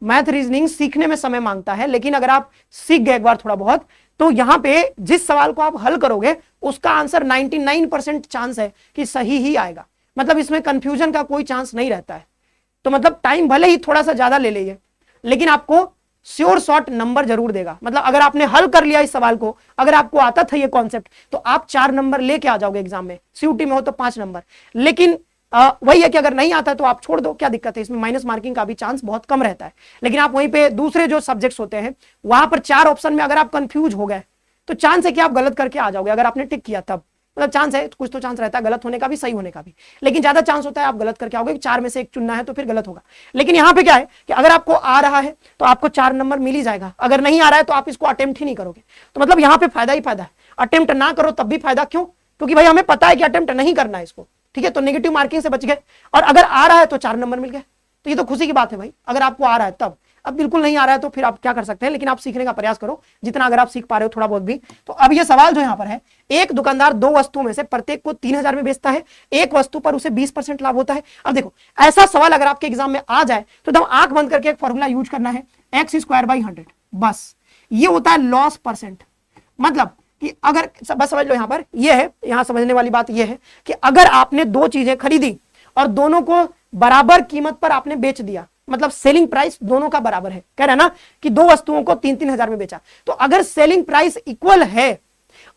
मैथ रीजनिंग सीखने में समय मांगता है, लेकिन अगर आप सीख गए एक बार थोड़ा बहुत, तो यहां पे जिस सवाल को आप हल करोगे उसका आंसर 99% चांस है कि सही ही आएगा। मतलब इसमें कंफ्यूजन का कोई चांस नहीं रहता है। तो मतलब टाइम भले ही थोड़ा सा ज्यादा ले लीजिए, लेकिन आपको श्योर शॉर्ट नंबर जरूर देगा। मतलब अगर आपने हल कर लिया इस सवाल को, अगर आपको आता था ये कॉन्सेप्ट, तो आप 4 नंबर लेके आ जाओगे एग्जाम में। सीयूटी में हो तो 5 नंबर, लेकिन वही है कि अगर नहीं आता तो आप छोड़ दो, क्या दिक्कत है, इसमें माइनस मार्किंग का भी चांस बहुत कम रहता है। लेकिन आप वहीं पे दूसरे जो सब्जेक्ट्स होते हैं वहां पर 4 ऑप्शन में अगर आप कंफ्यूज हो गए तो चांस है कि आप गलत करके आ जाओगे। अगर आपने टिक किया तब मतलब चांस है, कुछ तो चांस रहता है गलत होने का भी, सही होने का भी, लेकिन ज्यादा चांस होता है आप गलत करके आओगे। 4 में से एक चुनना है तो फिर गलत होगा। लेकिन यहाँ पे क्या है कि अगर आपको आ रहा है तो आपको 4 नंबर मिल ही जाएगा, अगर नहीं आ रहा है तो आप इसको अटेम्प्ट ही नहीं करोगे। तो मतलब यहाँ पे फायदा ही फायदा है, अटेम्प्ट ना करो तब भी फायदा। क्यों? क्योंकि भाई हमें पता है कि अटेम्प्ट नहीं करना है इसको, ठीक है, तो नेगेटिव मार्किंग से बच गए। और अगर आ रहा है तो 4 नंबर मिल गए, तो ये तो खुशी की बात है भाई, अगर आपको आ रहा है तब। अब बिल्कुल नहीं आ रहा है तो फिर आप क्या कर सकते हैं, लेकिन आप सीखने का प्रयास करो जितना अगर आप सीख पा रहे हो थोड़ा बहुत भी। तो अब ये सवाल जो यहाँ पर है, एक दुकानदार 2 वस्तुओं में से प्रत्येक को 3000 में बेचता है, एक वस्तु पर उसे 20% लाभ होता है। अब देखो ऐसा सवाल अगर आपके एग्जाम में आ जाए तो एकदम आंख बंद करके एक फॉर्मूला यूज करना है, x²/100, बस ये होता है लॉस परसेंट। मतलब कि अगर बस समझ लो यहाँ पर ये है, यहाँ समझने वाली बात ये है कि अगर आपने 2 चीजें खरीदी और दोनों को बराबर कीमत पर आपने बेच दिया, मतलब सेलिंग प्राइस दोनों का बराबर है, कह रहे हैं ना कि 2 वस्तुओं को 3-3 हजार में बेचा, तो अगर सेलिंग प्राइस इक्वल है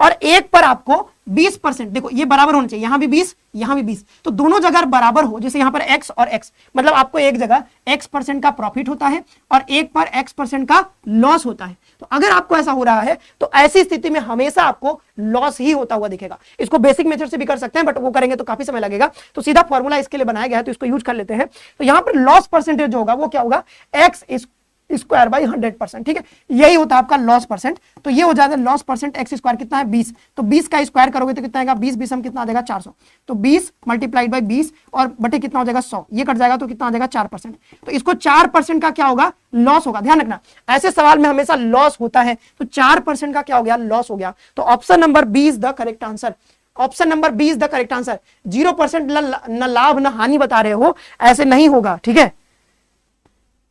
और एक पर आपको 20%, देखो ये बराबर होना चाहिए, यहां भी 20 यहां भी 20, तो दोनों जगह बराबर हो, जैसे यहां पर x और x, मतलब आपको एक जगह x% का प्रॉफिट होता है और एक पर x% का लॉस होता है। तो अगर आपको ऐसा हो रहा है तो ऐसी स्थिति में हमेशा आपको लॉस ही होता हुआ दिखेगा। इसको बेसिक मेथड से भी कर सकते हैं, बट वो करेंगे तो काफी समय लगेगा, तो सीधा फॉर्मूला इसके लिए बनाया गया है, तो इसको यूज कर लेते हैं। तो यहां पर लॉस परसेंटेज होगा वो क्या होगा, x²/100%, ठीक है, यही होता है आपका लॉस परसेंट। तो ये हो जाएगा लॉस परसेंट, x² कितना है 20, तो 20 का स्क्वायर करोगे तो कितना आएगा 20 हम कितना आ जाएगा 400, तो 20 मल्टीप्लाइड बाई 20 और बटे कितना हो जाएगा 100, ये कट जाएगा तो कितना आ जाएगा 4%। तो इसको 4% का क्या होगा, लॉस होगा। ध्यान रखना ऐसे सवाल में हमेशा लॉस होता है, तो 4% का क्या हो गया, लॉस हो गया। तो option number B is the correct answer, option number B is the correct answer. 0% न लाभ न हानि बता रहे हो, ऐसे नहीं होगा, ठीक है,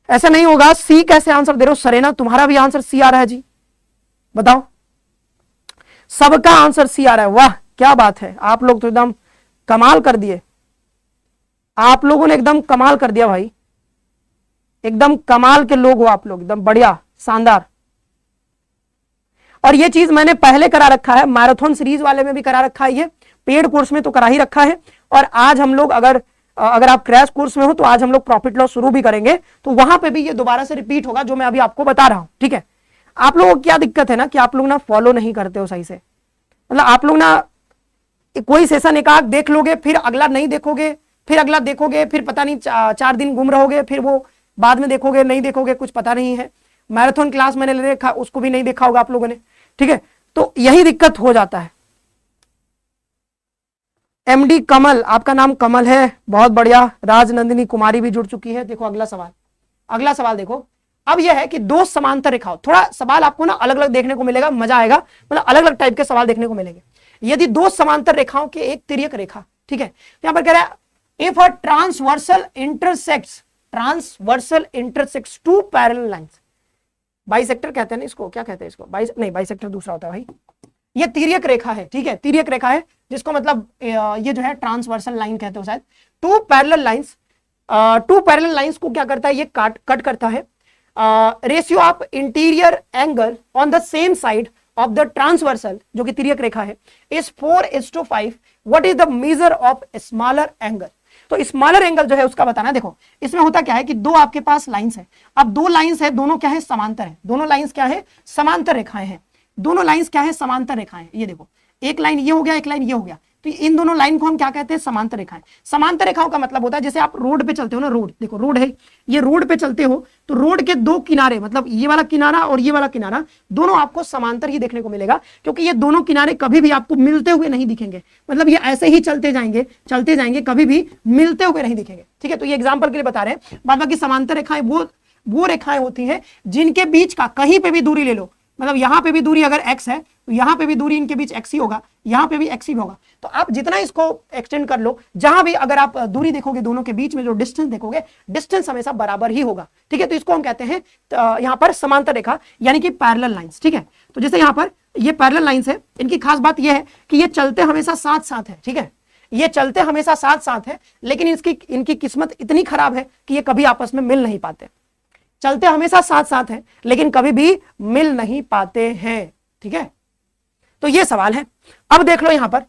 ऐसा नहीं होगा। सी कैसे आंसर दे रहे हो सरेना, तुम्हारा भी आंसर सी आ रहा है जी, बताओ, सबका आंसर सी आ रहा है, वाह क्या बात है, आप लोग तो एकदम कमाल कर दिए, आप लोगों ने एकदम कमाल कर दिया भाई, एकदम कमाल के लोग हो आप लोग, एकदम बढ़िया शानदार। और ये चीज मैंने पहले करा रखा है, मैराथन सीरीज वाले में भी करा रखा है, ये पेड कोर्स में तो करा ही रखा है, और आज हम लोग अगर आप क्रैश कोर्स में हो तो आज हम लोग प्रॉफिट लॉस शुरू भी करेंगे, तो वहां पे भी ये दोबारा से रिपीट होगा जो मैं अभी आपको बता रहा हूं, ठीक है। आप लोगों को क्या दिक्कत है ना कि आप लोग ना फॉलो नहीं करते हो सही से, मतलब आप लोग ना कोई सेशन एक आध देख लोगे, फिर अगला नहीं देखोगे, फिर अगला देखोगे, फिर पता नहीं 4 दिन गुम रहोगे, फिर वो बाद में देखोगे, नहीं देखोगे, कुछ पता नहीं है। मैराथन क्लास मैंने ले देखा, उसको भी नहीं देखा होगा आप लोगों ने, ठीक है। तो यही दिक्कत हो जाता है। एमडी कमल, आपका नाम कमल है, बहुत बढ़िया। राजनंदिनी कुमारी भी जुड़ चुकी है। देखो अगला सवाल, अगला सवाल देखो। अब यह है कि दो समांतर रेखाओं, थोड़ा सवाल आपको ना अलग अलग देखने को मिलेगा, मजा आएगा, मतलब अलग अलग टाइप के सवाल देखने को मिलेंगे। यदि दो समांतर रेखाओं के एक तिर्यक रेखा, ठीक है, तो यहां पर कह रहा है if a transversal intersects two parallel lines, bisector कहते हैं ना इसको, क्या कहते हैं इसको, नहीं बाइसेक्टर दूसरा होता है भाई, ये तिर्यक रेखा है, ठीक है, तिर्यक रेखा है, जिसको मतलब ये जो है ट्रांसवर्सल लाइन कहते हो शायद। टू पैरेलल लाइंस को क्या करता है, ये कट करता है। Ratio of interior angle on the same side of the transversal, जो कि तिर्यक रेखा है, is 4:5। What is the measure of smaller angle? तो स्मॉलर एंगल जो है उसका बताना। देखो इसमें होता क्या है कि दो आपके पास लाइंस है, अब दो लाइंस है, दोनों क्या है, समांतर है, दोनों लाइंस क्या है, समांतर रेखाएं हैं, दोनों लाइंस क्या है, समांतर रेखाएं। ये देखो एक लाइन ये हो गया, एक लाइन ये हो गया, तो इन दोनों लाइन को हम क्या कहते हैं, समांतर रेखाएं। समांतर रेखाओं का मतलब होता है जैसे आप रोड पे चलते हो ना, रोड देखो रोड है, ये रोड पे चलते हो तो रोड के दो किनारे, मतलब ये वाला किनारा और ये वाला किनारा, दोनों आपको समांतर ही देखने को मिलेगा, क्योंकि ये दोनों किनारे कभी भी आपको मिलते हुए नहीं दिखेंगे, मतलब ये ऐसे ही चलते जाएंगे, कभी भी मिलते हुए नहीं दिखेंगे, ठीक है। तो ये एग्जाम्पल के लिए बता रहे हैं। बाद बाकी समांतर रेखाएं वो रेखाएं होती हैं जिनके बीच का कहीं पे भी दूरी ले लो, मतलब यहां पे भी दूरी अगर x है तो यहां पे भी दूरी इनके बीच x ही होगा, यहां पे भी x ही होगा। तो आप जितना इसको एक्सटेंड कर लो, जहां भी अगर आप दूरी देखोगे, दोनों के बीच में जो डिस्टेंस देखोगे, डिस्टेंस हमेशा बराबर ही होगा, ठीक है। तो इसको हम कहते हैं यहां पर समांतर रेखा, यानी कि पैरेलल लाइंस, ठीक है। तो जैसे यहां पर ये पैरेलल लाइंस है, इनकी खास बात यह है कि ये चलते हमेशा साथ साथ है, ठीक है, ये चलते हमेशा साथ साथ है, लेकिन इनकी किस्मत इतनी खराब है कि ये कभी आपस में मिल नहीं पाते। चलते हमेशा साथ साथ हैं लेकिन कभी भी मिल नहीं पाते हैं, ठीक है। तो ये सवाल है। अब देख लो यहां पर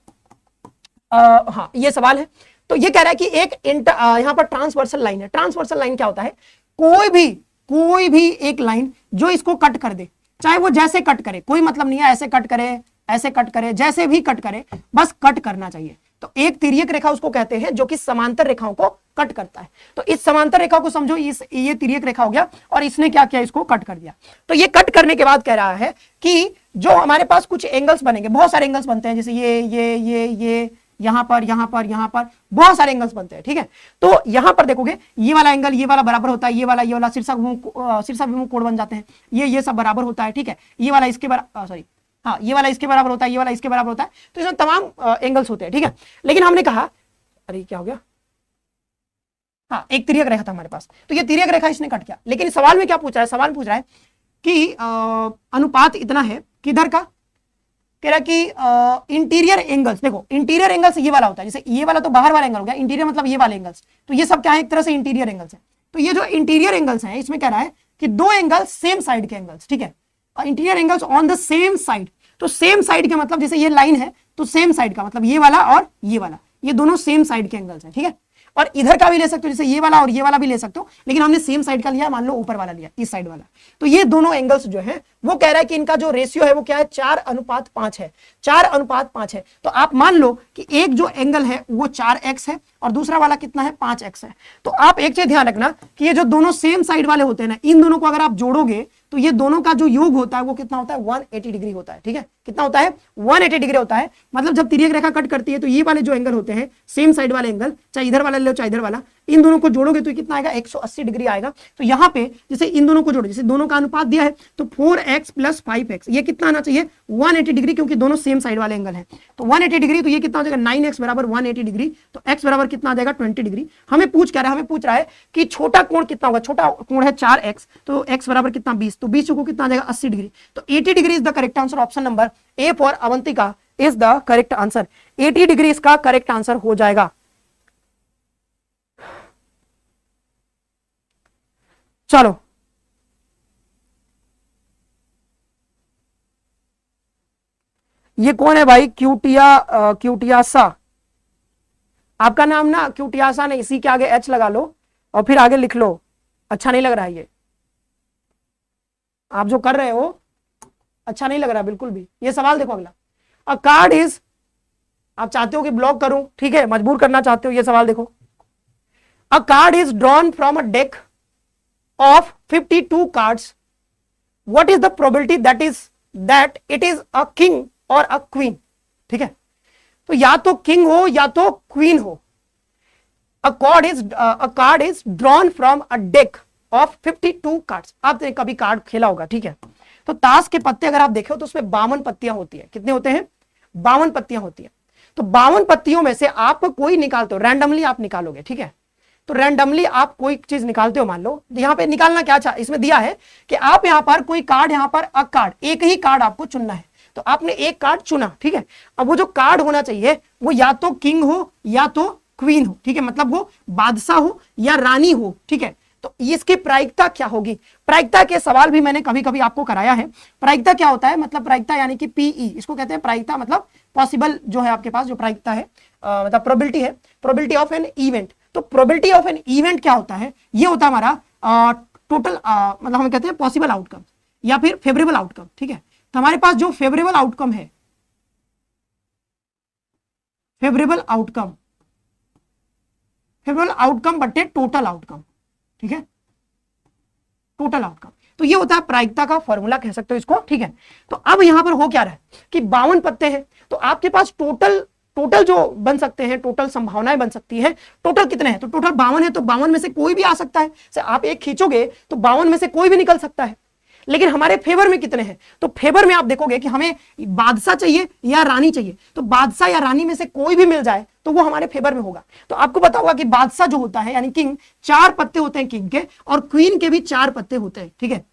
हाँ ये सवाल है। तो ये कह रहा है कि एक यहां पर ट्रांसवर्सल लाइन है। ट्रांसवर्सल लाइन क्या होता है, कोई भी एक लाइन जो इसको कट कर दे, चाहे वो जैसे कट करे, कोई मतलब नहीं है, ऐसे कट करे, जैसे भी कट करे, बस कट करना चाहिए। तो एक तिर्यक रेखा उसको कहते हैं जो कि समांतर रेखाओं को कट करता है। तो इस समांतर रेखा को समझो, ये तिर्यक रेखा हो गया और इसने क्या किया, इसको कट कर दिया। तो ये कट करने के बाद कह रहा है कि जो हमारे पास कुछ एंगल्स बनेंगे, बहुत सारे एंगल्स बनते हैं, जैसे ये यहां पर बहुत सारे एंगल्स बनते हैं, ठीक है। तो यहां पर देखोगे ये वाला एंगल ये वाला बराबर होता है, ये वाला शीर्षक विमुख कोण बन जाते हैं, ये सब बराबर होता है, ठीक है। ये वाला इसके सॉरी हाँ ये वाला इसके बराबर होता है, ये वाला इसके बराबर होता है। तो इसमें तमाम एंगल्स होते हैं, ठीक है। लेकिन हमने कहा, अरे क्या हो गया, हाँ एक तिर्यक रेखा था हमारे पास, तो ये तिर्यक रेखा इसने कट किया। लेकिन सवाल में क्या पूछ रहा है, सवाल पूछ रहा है कि अनुपात इतना है, किधर का, कह रहा कि इंटीरियर एंगल्स, देखो इंटीरियर एंगल्स ये वाला होता है, जैसे ये वाला तो बाहर वाला एंगल हो गया, इंटीरियर मतलब ये वाले एंगल्स, तो ये सब क्या है, एक तरह से इंटीरियर एंगल्स है। तो ये जो इंटीरियर एंगल्स हैं, इसमें कह रहा है कि दो एंगल्स सेम साइड के एंगल्स, ठीक है, और interior angles on the same side. तो सेम साइड के मतलब जैसे ये लाइन है तो सेम साइड का मतलब ये वाला और ये वाला, ये दोनों सेम साइड के एंगल्स हैं, ठीक है। और इधर का भी ले सकते हो, जैसे ये वाला और ये वाला भी ले सकते हो, लेकिन हमने सेम साइड का लिया, मान लो ऊपर वाला लिया, इस साइड वाला। तो ये दोनों एंगल्स जो है वो कह रहा है कि इनका जो रेशियो है वो क्या है, 4:5 है, 4:5 है। तो आप मान लो कि एक जो एंगल है वो 4x है और दूसरा वाला कितना है, 5x है। तो आप एक चीज ध्यान रखना कि ये जो दोनों सेम साइड वाले होते हैं ना, इन दोनों को अगर आप जोड़ोगे तो ये दोनों का जो योग होता है वो कितना होता है, 180 डिग्री होता है, ठीक है। कितना होता है, 180 डिग्री होता है। मतलब जब तिर्यक रेखा कट करती है तो ये वाले जो एंगल होते हैं, सेम साइड वाले एंगल, चाहे इधर वाला ले लो चाहे इधर वाला, इन दोनों को जोड़ोगे तो कितना आएगा, 180 डिग्री आएगा। तो यहाँ पे जैसे इन दोनों को जोड़ो, जैसे दोनों का अनुपात दिया है तो 4x + 5x, ये कितना आना चाहिए, 180 डिग्री, क्योंकि दोनों सेम साइड वाले एंगल हैं। तो 180 डिग्री, तो ये कितना हो जाएगा, 9x = 180 डिग्री। तो x बराबर कितना आ जाएगा, 20 डिग्री। हमें पूछ क्या रहा है, हमें पूछ रहा है कि छोटा कोण कितना होगा, छोटा कोण है 4x, तो x बराबर कितना, 20, तो 20 को कितना आ जाएगा, 80 डिग्री। तो 80 degree is the correct answer. Option number A for Avantika is the correct answer. 80 degree इसका करेक्ट आंसर हो जाएगा। चलो ये कौन है भाई? क्यूटियासा। आपका नाम ना क्यूटियासा नहीं, इसी के आगे एच लगा लो और फिर आगे लिख लो। अच्छा नहीं लग रहा है ये, आप जो कर रहे हो अच्छा नहीं लग रहा बिल्कुल भी। ये सवाल देखो अगला, अ कार्ड इज, आप चाहते हो कि ब्लॉक करूं, ठीक है, मजबूर करना चाहते हो। ये सवाल देखो, अ card is drawn from a deck of 52 cards, what is the probability that it is a king और अ क्वीन। ठीक है, तो या तो किंग हो या तो क्वीन हो। अ card is drawn from a deck of 52 cards. आपने कभी कार्ड खेला होगा, ठीक है, तो ताश के पत्ते अगर आप देखो तो उसमें 52 पत्तियां होती है। कितने होते हैं? 52 पत्तियां होती है। तो 52 पत्तियों में से आप कोई निकालते हो, रैंडमली आप निकालोगे, ठीक है, तो रैंडमली आप कोई चीज निकालते हो। मान लो यहां पे निकालना क्या चाह, इसमें दिया है कि आप यहां पर कोई कार्ड, यहां पर अ कार्ड, एक ही कार्ड आपको चुनना है। तो आपने एक कार्ड चुना, ठीक है, अब वो जो कार्ड होना चाहिए वो या तो किंग हो या तो क्वीन हो, ठीक है, मतलब वो बादशाह हो या रानी हो, ठीक है। तो इसकी प्रायिकता क्या होगी? प्रायिकता के सवाल भी मैंने कभी कभी आपको कराया है। प्रायिकता क्या होता है? मतलब प्रायिकता यानी कि पीई, इसको कहते हैं प्रायिकता, मतलब पॉसिबल जो है आपके पास जो प्रायिकता है, मतलब प्रोबेबिलिटी है, प्रोबेबिलिटी ऑफ एन इवेंट। तो प्रोबेबिलिटी ऑफ एन इवेंट क्या होता है? ये होता है हमारा टोटल, मतलब हम कहते हैं पॉसिबल आउटकम या फिर फेवरेबल आउटकम, ठीक है। तो हमारे पास जो फेवरेबल आउटकम है, फेवरेबल आउटकम बटे टोटल आउटकम, ठीक है, टोटल आउटकम। तो ये होता है प्रायिकता का फॉर्मूला, कह सकते हो इसको, ठीक है। तो अब यहां पर हो क्या रहा है कि 52 पत्ते हैं, तो आपके पास टोटल जो बन सकते हैं, टोटल संभावनाएं बन सकती है। टोटल कितने हैं? तो टोटल 52 है, तो 52 में से कोई भी आ सकता है। से आप एक खींचोगे तो 52 में से कोई भी निकल सकता है। लेकिन हमारे फेवर में कितने हैं? तो फेवर में आप देखोगे कि हमें बादशाह चाहिए या रानी चाहिए, तो बादशाह या रानी में से कोई भी मिल जाए तो वो हमारे फेवर में होगा। तो आपको पता होगा कि बादशाह जो होता है यानी किंग, 4 पत्ते होते हैं किंग के, और क्वीन के भी 4 पत्ते होते हैं, ठीक है।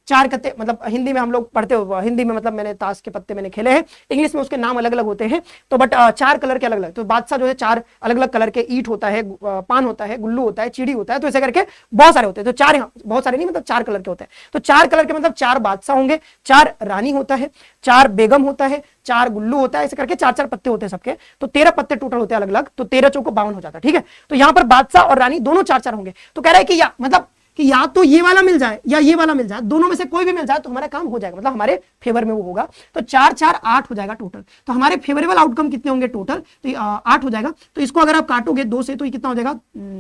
4 पत्ते मतलब हिंदी में हम लोग पढ़ते हो, हिंदी में मतलब मैंने ताश के पत्ते मैंने खेले हैं, इंग्लिश में उसके नाम अलग अलग होते हैं, तो बट 4 कलर के अलग अलग। तो बादशाह जो है 4 अलग अलग कलर के, ईंट होता है, पान होता है, गुल्लू होता है, चिड़ी होता है, तो ऐसे करके बहुत सारे होते हैं। तो 4, यहाँ बहुत सारे नहीं, मतलब 4 कलर के होते हैं। तो 4 कलर के मतलब 4 बादशाह होंगे, 4 रानी होता है, 4 बेगम होता है, 4 गुल्लू होता है, ऐसे करके 4 पत्ते होते हैं सबके। तो 13 पत्ते टोटल होते हैं अलग अलग, तो 13 चौको 52 हो जाता है, ठीक है। तो यहाँ पर बादशाह और रानी दोनों 4 होंगे। तो कह रहा है कि या मतलब कि या तो ये वाला मिल जाए या ये वाला मिल जाए, दोनों में से कोई भी मिल जाए तो हमारा काम हो जाएगा, मतलब हमारे फेवर में वो होगा। तो 4 4 8 हो जाएगा टोटल। तो हमारे फेवरेबल आउटकम कितने होंगे टोटल? तो 8 हो जाएगा। तो इसको अगर आप काटोगे 2 से तो ये कितना हो जाएगा?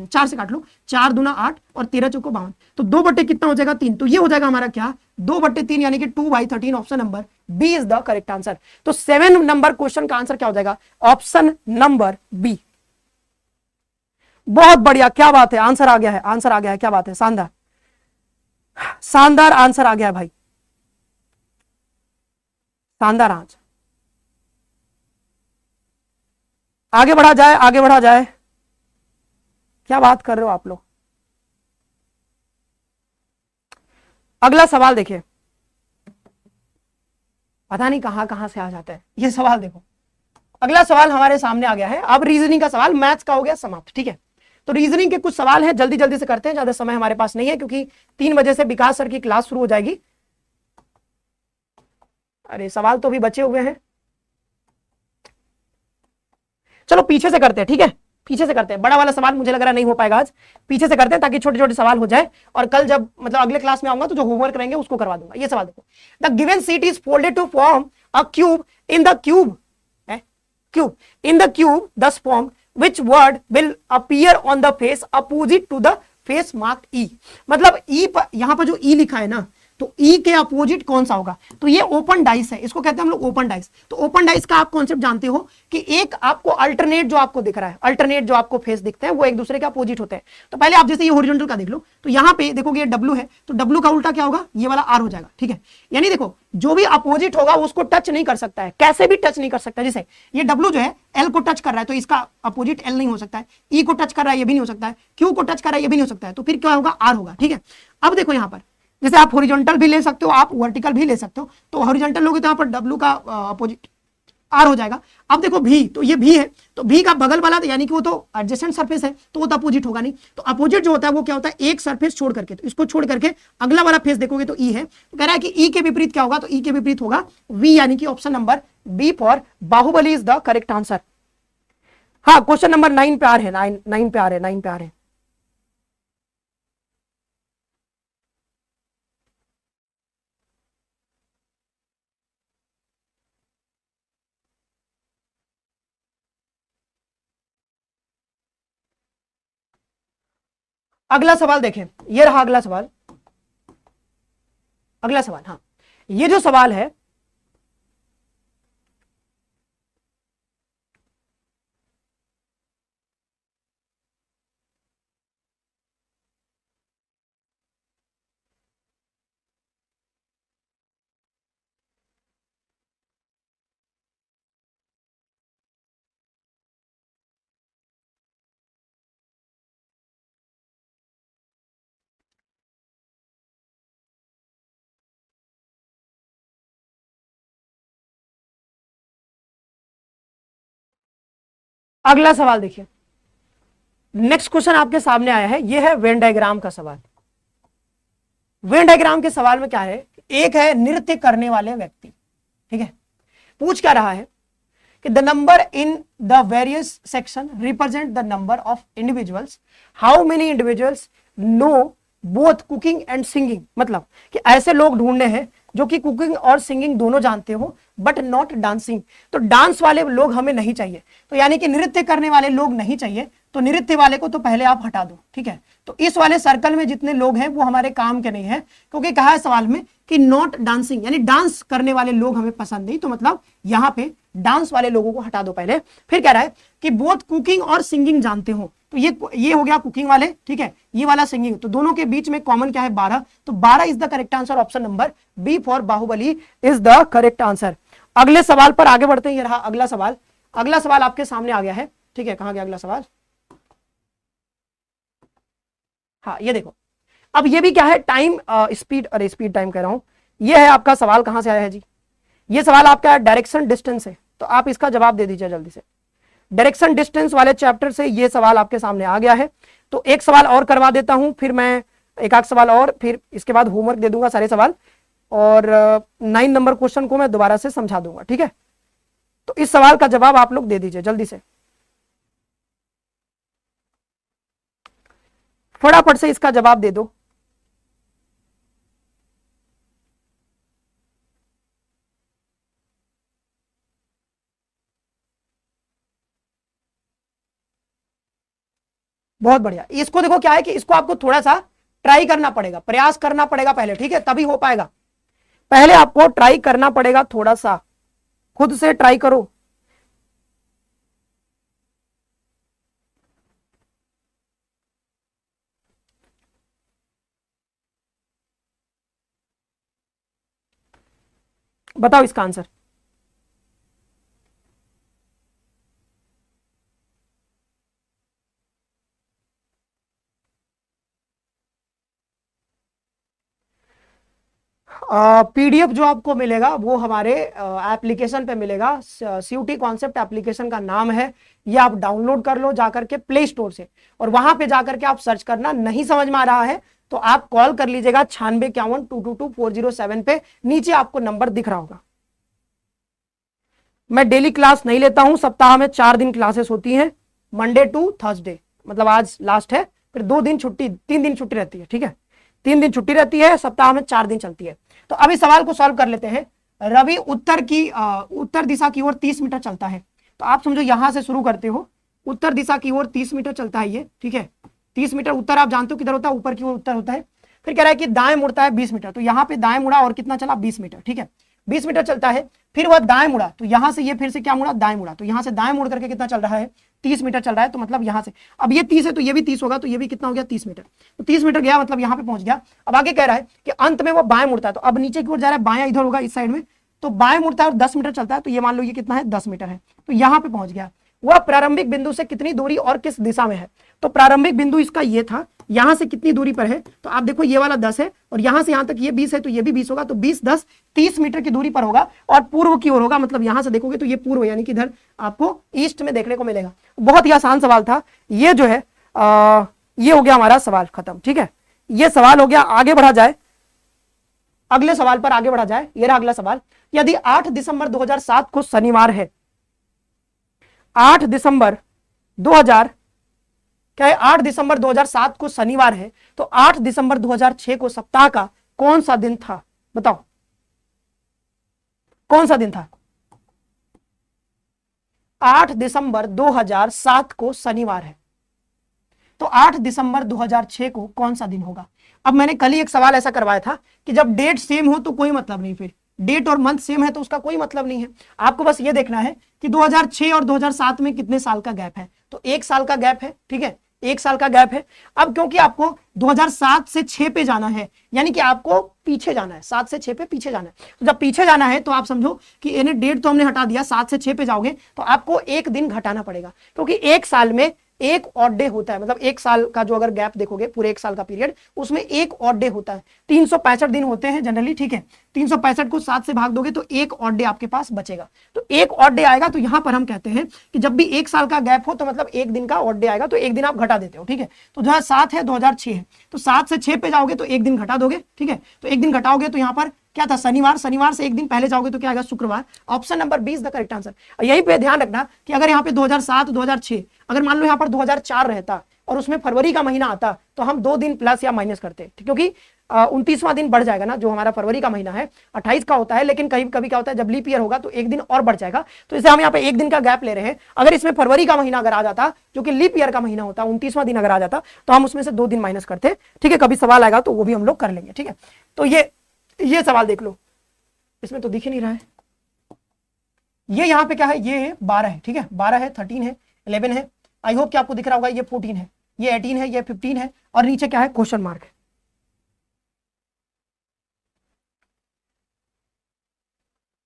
4 से काट लो, 4 दूना 8 और 13 चौको 52, तो 2 बटे कितना हो जाएगा? 3। तो ये हो जाएगा हमारा क्या? 2/3 यानी कि 2/13। Option number B is the correct answer. तो 7 नंबर क्वेश्चन का आंसर क्या हो जाएगा? Option number B. बहुत बढ़िया, क्या बात है, आंसर आ गया है, आंसर आ गया है, क्या बात है, शानदार शानदार आंसर आ गया है भाई, शानदार आंसर। आगे बढ़ा जाए, आगे बढ़ा जाए, क्या बात कर रहे हो आप लोग। अगला सवाल देखिए, पता नहीं कहां कहां से आ जाता है ये सवाल। देखो अगला सवाल हमारे सामने आ गया है। अब रीजनिंग का सवाल, मैथ्स का हो गया समाप्त, ठीक है। तो रीजनिंग के कुछ सवाल हैं, जल्दी जल्दी से करते हैं, ज्यादा समय हमारे पास नहीं है क्योंकि 3 बजे से विकास सर की क्लास शुरू हो जाएगी। अरे सवाल तो भी बचे हुए हैं, चलो पीछे से करते हैं, ठीक है, पीछे से करते हैं। बड़ा वाला सवाल मुझे लग रहा नहीं हो पाएगा आज, पीछे से करते हैं ताकि छोटे छोटे सवाल हो जाए, और कल जब मतलब अगले क्लास में आऊंगा तो जो होमवर्क रहेंगे उसको करवा दूंगा। ये सवाल देखो, the given sheet is folded to form a cube in the cube in the cube thus formed, which word will appear on the face opposite to the face marked E। मतलब E पर, यहां पर जो E लिखा है ना, तो E के अपोजिट कौन सा होगा? तो ये ओपन डाइस है, इसको कहते हैं हम लोग ओपन डाइस। तो ओपन डाइस का आप कॉन्सेप्ट जानते हो कि एक आपको अल्टरनेट जो आपको दिख रहा है, अल्टरनेट जो आपको फेस दिखते हैं वो एक दूसरे के अपोजिट होते हैं। तो पहले आप जैसे ये हॉरिजॉन्टल का देख लो, तो यहाँ पे देखोगे ये W है, तो W का उल्टा क्या होगा? ये वाला R हो जाएगा, ठीक है। यानी देखो जो भी अपोजिट होगा उसको टच नहीं कर सकता है, कैसे भी टच नहीं कर सकता। जैसे ये W जो है L को टच कर रहा है, तो इसका अपोजिट L नहीं हो सकता है, E को टच कर रहा है ये भी नहीं हो सकता है, Q को टच कर रहा है ये भी नहीं हो सकता है, तो फिर क्या होगा? R होगा, ठीक है। अब देखो यहाँ पर जैसे आप हॉरिजॉन्टल भी ले सकते हो, आप वर्टिकल भी ले सकते हो। तो हॉरिजॉन्टल लोगे तो यहाँ पर W का अपोजिट आर हो जाएगा। अब देखो भी, तो ये भी है, तो भी का बगल वाला तो यानी कि वो तो एडजेसेंट सरफेस है, तो वो तो अपोजिट होगा नहीं। तो अपोजिट जो होता है वो क्या होता है, एक सरफेस छोड़ करके, तो इसको छोड़ करके अगला वाला फेस देखोगे तो ई है। तो कह रहा है कि ई के विपरीत क्या होगा, तो ई के विपरीत होगा वी, यानी कि option number B for Bahubali is the correct answer. हाँ, क्वेश्चन नंबर 9 पे आ रहे हैं, 9 पे आ रहे हैं, 9 पे आ रहे हैं। अगला सवाल देखें, ये रहा अगला सवाल। अगला सवाल, हाँ, ये जो सवाल है, अगला सवाल देखिए, नेक्स्ट क्वेश्चन आपके सामने आया है, यह है वेन डायग्राम का सवाल। वेन डायग्राम के सवाल में क्या है, एक है नृत्य करने वाले व्यक्ति, ठीक है, पूछ क्या रहा है कि the number in the various section represent the number of individuals, how many individuals know both cooking and singing, मतलब कि ऐसे लोग ढूंढने हैं जो कि कुकिंग और सिंगिंग दोनों जानते हो बट नॉट डांसिंग, तो डांस वाले लोग हमें नहीं चाहिए, तो यानी कि नृत्य करने वाले लोग नहीं चाहिए, तो नृत्य वाले को तो पहले आप हटा दो, ठीक है। तो इस वाले सर्कल में जितने लोग हैं वो हमारे काम के नहीं है, क्योंकि कहा है सवाल में कि नॉट डांसिंग, यानी डांस करने वाले लोग हमें पसंद नहीं, तो मतलब यहां पे डांस वाले लोगों को हटा दो पहले। फिर कह रहा है कि बोथ कुकिंग और सिंगिंग जानते हो, तो ये हो गया कुकिंग वाले, ठीक है, ये वाला सिंगिंग, तो दोनों के बीच में कॉमन क्या है 12, तो 12 is the correct answer, option number B for Bahubali is the correct answer. अगले सवाल पर आगे बढ़ते हैं, ये रहा अगला सवाल। अगला सवाल आपके सामने आ गया है, ठीक है, कहां गया अगला सवाल, हाँ ये देखो। अब ये भी क्या है, टाइम स्पीड, अरे स्पीड टाइम कह रहा हूं, ये है आपका सवाल, कहां से आया है जी, ये सवाल आपका डायरेक्शन डिस्टेंस है, तो आप इसका जवाब दे दीजिए जल्दी से। डायरेक्शन डिस्टेंस वाले चैप्टर से ये सवाल आपके सामने आ गया है, तो एक सवाल और करवा देता हूं, फिर मैं एक आध सवाल और, फिर इसके बाद होमवर्क दे दूंगा सारे सवाल, और 9 नंबर क्वेश्चन को मैं दोबारा से समझा दूंगा, ठीक है। तो इस सवाल का जवाब आप लोग दे दीजिए जल्दी से, फटाफट से इसका जवाब दे दो। बहुत बढ़िया। इसको देखो क्या है कि इसको आपको थोड़ा सा ट्राई करना पड़ेगा, प्रयास करना पड़ेगा पहले, ठीक है, तभी हो पाएगा। पहले आपको ट्राई करना पड़ेगा, थोड़ा सा खुद से ट्राई करो। बताओ इसका आंसर। पीडीएफ जो आपको मिलेगा वो हमारे एप्लीकेशन पे मिलेगा, सीयूटी कॉन्सेप्ट एप्लीकेशन का नाम है, ये आप डाउनलोड कर लो जाकर के प्ले स्टोर से, और वहां पे जाकर के आप सर्च करना। नहीं समझ में आ रहा है तो आप कॉल कर लीजिएगा 9651222407 पे, नीचे आपको नंबर दिख रहा होगा। मैं डेली क्लास नहीं लेता हूं, सप्ताह में 4 दिन क्लासेस होती हैं, मंडे टू थर्सडे, मतलब आज लास्ट है, फिर 2 दिन छुट्टी, 3 दिन छुट्टी रहती है, ठीक है, 3 दिन छुट्टी रहती है, सप्ताह में 4 दिन चलती है। तो अभी सवाल को सॉल्व कर लेते हैं। रवि उत्तर दिशा की ओर 30 मीटर चलता है, तो आप समझो यहां से शुरू करते हो, उत्तर दिशा की ओर 30 मीटर चलता है ये, ठीक है, 30 मीटर उत्तर आप जानते हो किधर होता है, ऊपर की ओर उत्तर होता है। फिर कह रहा है कि दाएं मुड़ता है 20 मीटर, तो यहाँ पे दाएं मुड़ा और कितना चला 20 मीटर, ठीक है, 20 मीटर चलता है। फिर वह दाएं मुड़ा, तो यहां से ये फिर से क्या मुड़ा, दाएं मुड़ा, तो यहां से दाएं मुड़ करके कितना चल रहा है 30 मीटर चल रहा है, तो मतलब यहां से, अब ये 30 है तो ये भी 30 होगा, तो ये भी कितना हो गया 30 मीटर, तो 30 मीटर गया, मतलब यहां पे पहुंच गया। अब आगे कह रहा है कि अंत में वो बाएं मुड़ता है, तो अब नीचे की ओर जा रहा है, बाएं इधर होगा इस साइड में, तो बाएं मुड़ता है और 10 मीटर चलता है, तो ये मान लो ये कितना है 10 मीटर है, तो यहां पे पहुंच गया। वह प्रारंभिक बिंदु से कितनी दूरी और किस दिशा में है, तो प्रारंभिक बिंदु इसका ये था, यहां से कितनी दूरी पर है, तो आप देखो ये वाला 10 है और यहां से यहां तक ये 20 है, तो ये भी 20 होगा, तो 20 10 30 मीटर की दूरी पर होगा और पूर्व की ओर होगा, मतलब यहां से देखोगे तो ये पूर्व यानी कि इधर आपको ईस्ट में देखने को मिलेगा। बहुत ही आसान सवाल था ये जो है। ये हो गया हमारा सवाल खत्म, ठीक है, ये सवाल हो गया। आगे बढ़ा जाए, अगले सवाल पर आगे बढ़ा जाए। ये रहा अगला सवाल। यदि 8 दिसंबर 2007 को शनिवार है, 8 दिसंबर 2000 क्या है, 8 दिसंबर 2007 को शनिवार है, तो 8 दिसंबर 2006 को सप्ताह का कौन सा दिन था? बताओ कौन सा दिन था? 8 दिसंबर 2007 को शनिवार है, तो 8 दिसंबर 2006 को कौन सा दिन होगा? अब मैंने कल ही एक सवाल ऐसा करवाया था कि जब डेट सेम हो तो कोई मतलब नहीं, फिर डेट और मंथ सेम है तो उसका कोई मतलब नहीं है। आपको बस ये देखना है कि 2006 और 2007 में कितने साल का गैप है, तो 1 साल का गैप है, ठीक है, 1 साल का गैप है। अब क्योंकि आपको 2007 से 6 पे जाना है, यानी कि आपको पीछे जाना है, 7 से 6 पे पीछे जाना है। तो जब पीछे जाना है तो आप समझो कि इन्हें डेट तो हमने हटा दिया, 7 से 6 पे जाओगे तो आपको 1 दिन घटाना पड़ेगा, क्योंकि 1 साल में एक ऑड डे होता है, मतलब 1 साल का जो अगर गैप देखोगे पूरे 1 साल का पीरियड, उसमें एक ऑड डे होता है। 365 दिन होते हैं जनरली, ठीक है, 365 को 7 से भाग दोगे तो एक ऑड डे आपके पास बचेगा, तो एक ऑड डे आएगा। तो यहां पर हम कहते हैं कि जब भी 1 साल का गैप हो तो मतलब 1 दिन का ऑड डे आएगा, तो 1 दिन आप घटा देते हो, ठीक है। तो 2007 है, 2006 है, तो 7 से 6 पे जाओगे तो 1 दिन घटा दोगे, ठीक है, तो 1 दिन घटाओगे तो यहां पर क्या था, शनिवार, शनिवार से 1 दिन पहले जाओगे तो क्या आएगा, शुक्रवार। Option number 20 the correct answer. यहीं पे ध्यान रखना कि अगर यहाँ पे 2007 2006, अगर मान लो यहाँ पर 2004 रहता और उसमें फरवरी का महीना आता तो हम 2 दिन प्लस या माइनस करते, क्योंकि 29वां दिन बढ़ जाएगा ना, जो हमारा फरवरी का महीना है 28 का होता है, लेकिन कभी कभी क्या होता है जब लीप ईयर होगा तो 1 दिन और बढ़ जाएगा, तो इसे हम यहाँ पे 1 दिन का गैप ले रहे हैं। अगर इसमें फरवरी का महीना अगर आ जाता जो कि लीप ईयर का महीना होता, 29वां दिन अगर आ जाता तो हम उसमें से 2 दिन माइनस करते, ठीक है। कभी सवाल आएगा तो वो भी हम लोग कर लेंगे, ठीक है। तो ये सवाल देख लो, इसमें तो दिख ही नहीं रहा है। ये यहाँ पे क्या है, ये 12 है, ठीक है, 12 है, 13 है, 11 है, आई होप कि आपको दिख रहा होगा। ये 14 है, ये 18 है, ये 15 है, और नीचे क्या है, क्वेश्चन मार्क है।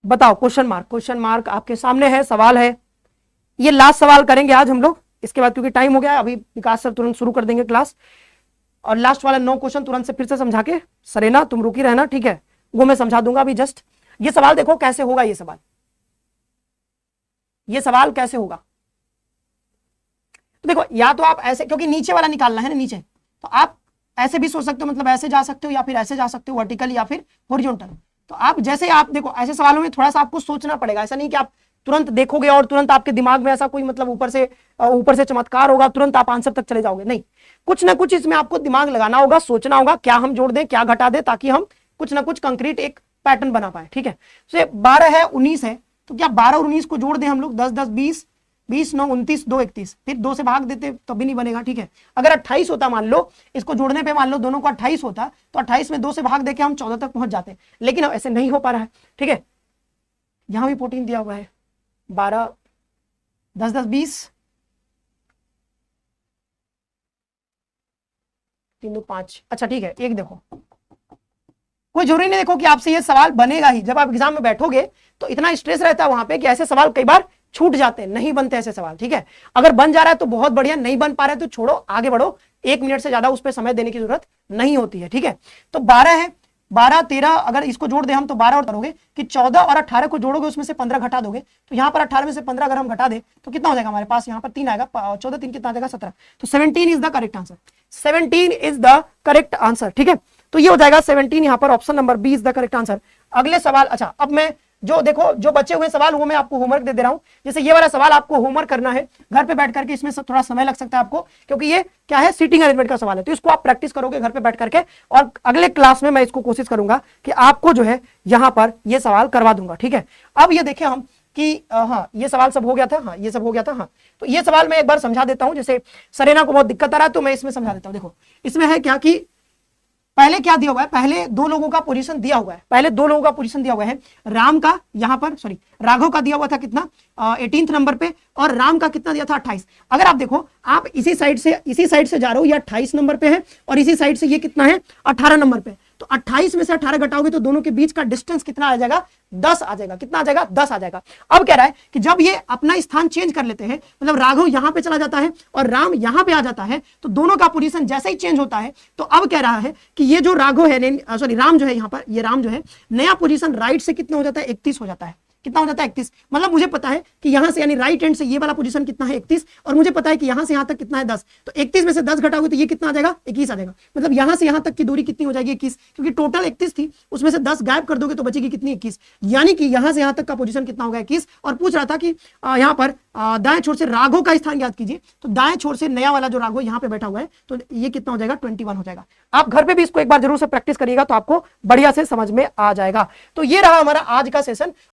बताओ क्वेश्चन मार्क आपके सामने है, सवाल है। ये लास्ट सवाल करेंगे आज हम लोग, इसके बाद क्योंकि टाइम हो गया, अभी विकास सर तुरंत शुरू कर देंगे क्लास, और लास्ट वाला 9 क्वेश्चन तुरंत से फिर से समझा के, सरेना तुम रुकी रहना, ठीक है, वो मैं समझा दूंगा अभी जस्ट। ये सवाल देखो कैसे होगा, ये सवाल कैसे होगा। तो देखो, या तो आप ऐसे, क्योंकि नीचे वाला निकालना है ना, नीचे, तो आप ऐसे भी सोच सकते हो, मतलब ऐसे जा सकते हो या फिर ऐसे जा सकते हो, वर्टिकल या फिर हॉरिजॉन्टल। तो आप जैसे, आप देखो ऐसे सवालों में थोड़ा सा आपको सोचना पड़ेगा, ऐसा नहीं कि आप तुरंत देखोगे और तुरंत आपके दिमाग में ऐसा कोई मतलब ऊपर से चमत्कार होगा, तुरंत आप आंसर तक चले जाओगे, नहीं, कुछ ना कुछ इसमें आपको दिमाग लगाना होगा, सोचना होगा क्या हम जोड़ दें, क्या घटा दें, ताकि हम कुछ ना कुछ कंक्रीट एक पैटर्न बना पाए, ठीक है। तो 12 है, 19 है, तो क्या 12 और 19 को जोड़ दें हम लोग, 10 10 20 20 9 29 2 31, फिर 2 से भाग देते तो भी नहीं बनेगा, ठीक है। अगर 28 होता, मान लो इसको जोड़ने पे मान लो दोनों को 28 होता, तो 28 में 2 से भाग देके हम 14 तक पहुंच जाते, लेकिन ऐसे नहीं हो पा रहा है, ठीक है। यहां भी 14 दिया हुआ है, 12 10 10 20 3 2 5, अच्छा ठीक है। एक देखो, कोई जरूरी नहीं देखो कि आपसे ये सवाल बनेगा ही, जब आप एग्जाम में बैठोगे तो इतना स्ट्रेस रहता है वहां पे कि ऐसे सवाल कई बार छूट जाते हैं, नहीं बनते ऐसे सवाल, ठीक है। अगर बन जा रहा है तो बहुत बढ़िया, नहीं बन पा रहा है तो छोड़ो, आगे बढ़ो, 1 मिनट से ज्यादा उस पर समय देने की जरूरत नहीं होती है, ठीक है। तो 12 है, 12 13, अगर इसको जोड़ दे हम तो 12 और करोगे कि 14 और 18 को जोड़ोगे, उसमें से 15 घटा दोगे, तो यहाँ पर 18 में से 15 अगर हम घटा दे तो कितना हो जाएगा हमारे पास, यहाँ पर 3 आएगा, 14 3 कितना आ जाएगा, 17, तो 17 is the correct answer, 17 is the correct answer, ठीक है। तो ये हो जाएगा 17, यहाँ पर option number B is the correct answer. अगले सवाल, अच्छा अब मैं जो देखो जो बचे हुए सवाल वो मैं आपको होमवर्क दे रहा हूं। जैसे ये वाला सवाल आपको होमवर्क करना है घर पे बैठ करके, इसमें थोड़ा समय लग सकता है आपको, क्योंकि ये क्या है, सीटिंग अरेंजमेंट का सवाल है, तो इसको आप प्रैक्टिस करोगे घर पे बैठ करके, और अगले क्लास में मैं इसको कोशिश करूंगा कि आपको जो है यहाँ पर ये सवाल करवा दूंगा, ठीक है। अब ये देखें हम कि हाँ ये सवाल सब हो गया था, हाँ ये सब हो गया था, हाँ तो ये सवाल मैं एक बार समझा देता हूं। जैसे सरेना को बहुत दिक्कत आ रहा है तो मैं इसमें समझा देता हूं। देखो इसमें है क्या कि पहले क्या दिया हुआ है, पहले 2 लोगों का पोजीशन दिया हुआ है, पहले 2 लोगों का पोजीशन दिया हुआ है। राम का यहाँ पर राघव का दिया हुआ था कितना, 18th नंबर पे, और राम का कितना दिया था, 28। अगर आप देखो आप इसी साइड से जा रहे हो, ये 28 नंबर पे है और इसी साइड से ये कितना है, 18 नंबर पे, तो 28 में से 18 घटाओगे तो दोनों के बीच का डिस्टेंस कितना आ जाएगा, 10 आ जाएगा। कितना आ जाएगा, 10 आ जाएगा। अब कह रहा है कि जब ये अपना स्थान चेंज कर लेते हैं, मतलब राघव यहां पे चला जाता है और राम यहां पे आ जाता है, तो दोनों का पोजीशन जैसे ही चेंज होता है, तो अब कह रहा है कि ये जो राघव है, सॉरी राम जो है, यहां पर ये राम जो है, नया पोजीशन राइट से कितना हो जाता है, 31 हो जाता है। कितना हो जाता है, 31। मतलब मुझे पता है कि यहां से यानी राइट हैंड से ये वाला पोजीशन कितना है, 31, और मुझे पता है कि यहां से यहां तक कितना है, 10। तो 31 में से 10 घटाओगे तो ये कितना आ जाएगा, 21 आ जाएगा। मतलब यहां से यहां तक की दूरी कितनी हो जाएगी, 21, क्योंकि टोटल 31 थी, उसमें से 10 गायब कर दोगे तो बचेगी कितनी, 21। यानी कि यहां से यहां तक का पोजीशन कितना होगा, 21। और पूछ रहा था कि यहां पर दाएं छोर से राघव का स्थान याद कीजिए, तो दाएं छोर से नया वाला जो राघव यहां पे बैठा हुआ है, तो ये कितना हो जाएगा, 21 हो जाएगा। आप घर पे भी इसको एक बार जरूर से प्रैक्टिस करिएगा, तो आपको बढ़िया से समझ में आ जाएगा। तो ये रहा हमारा आज का सेशन।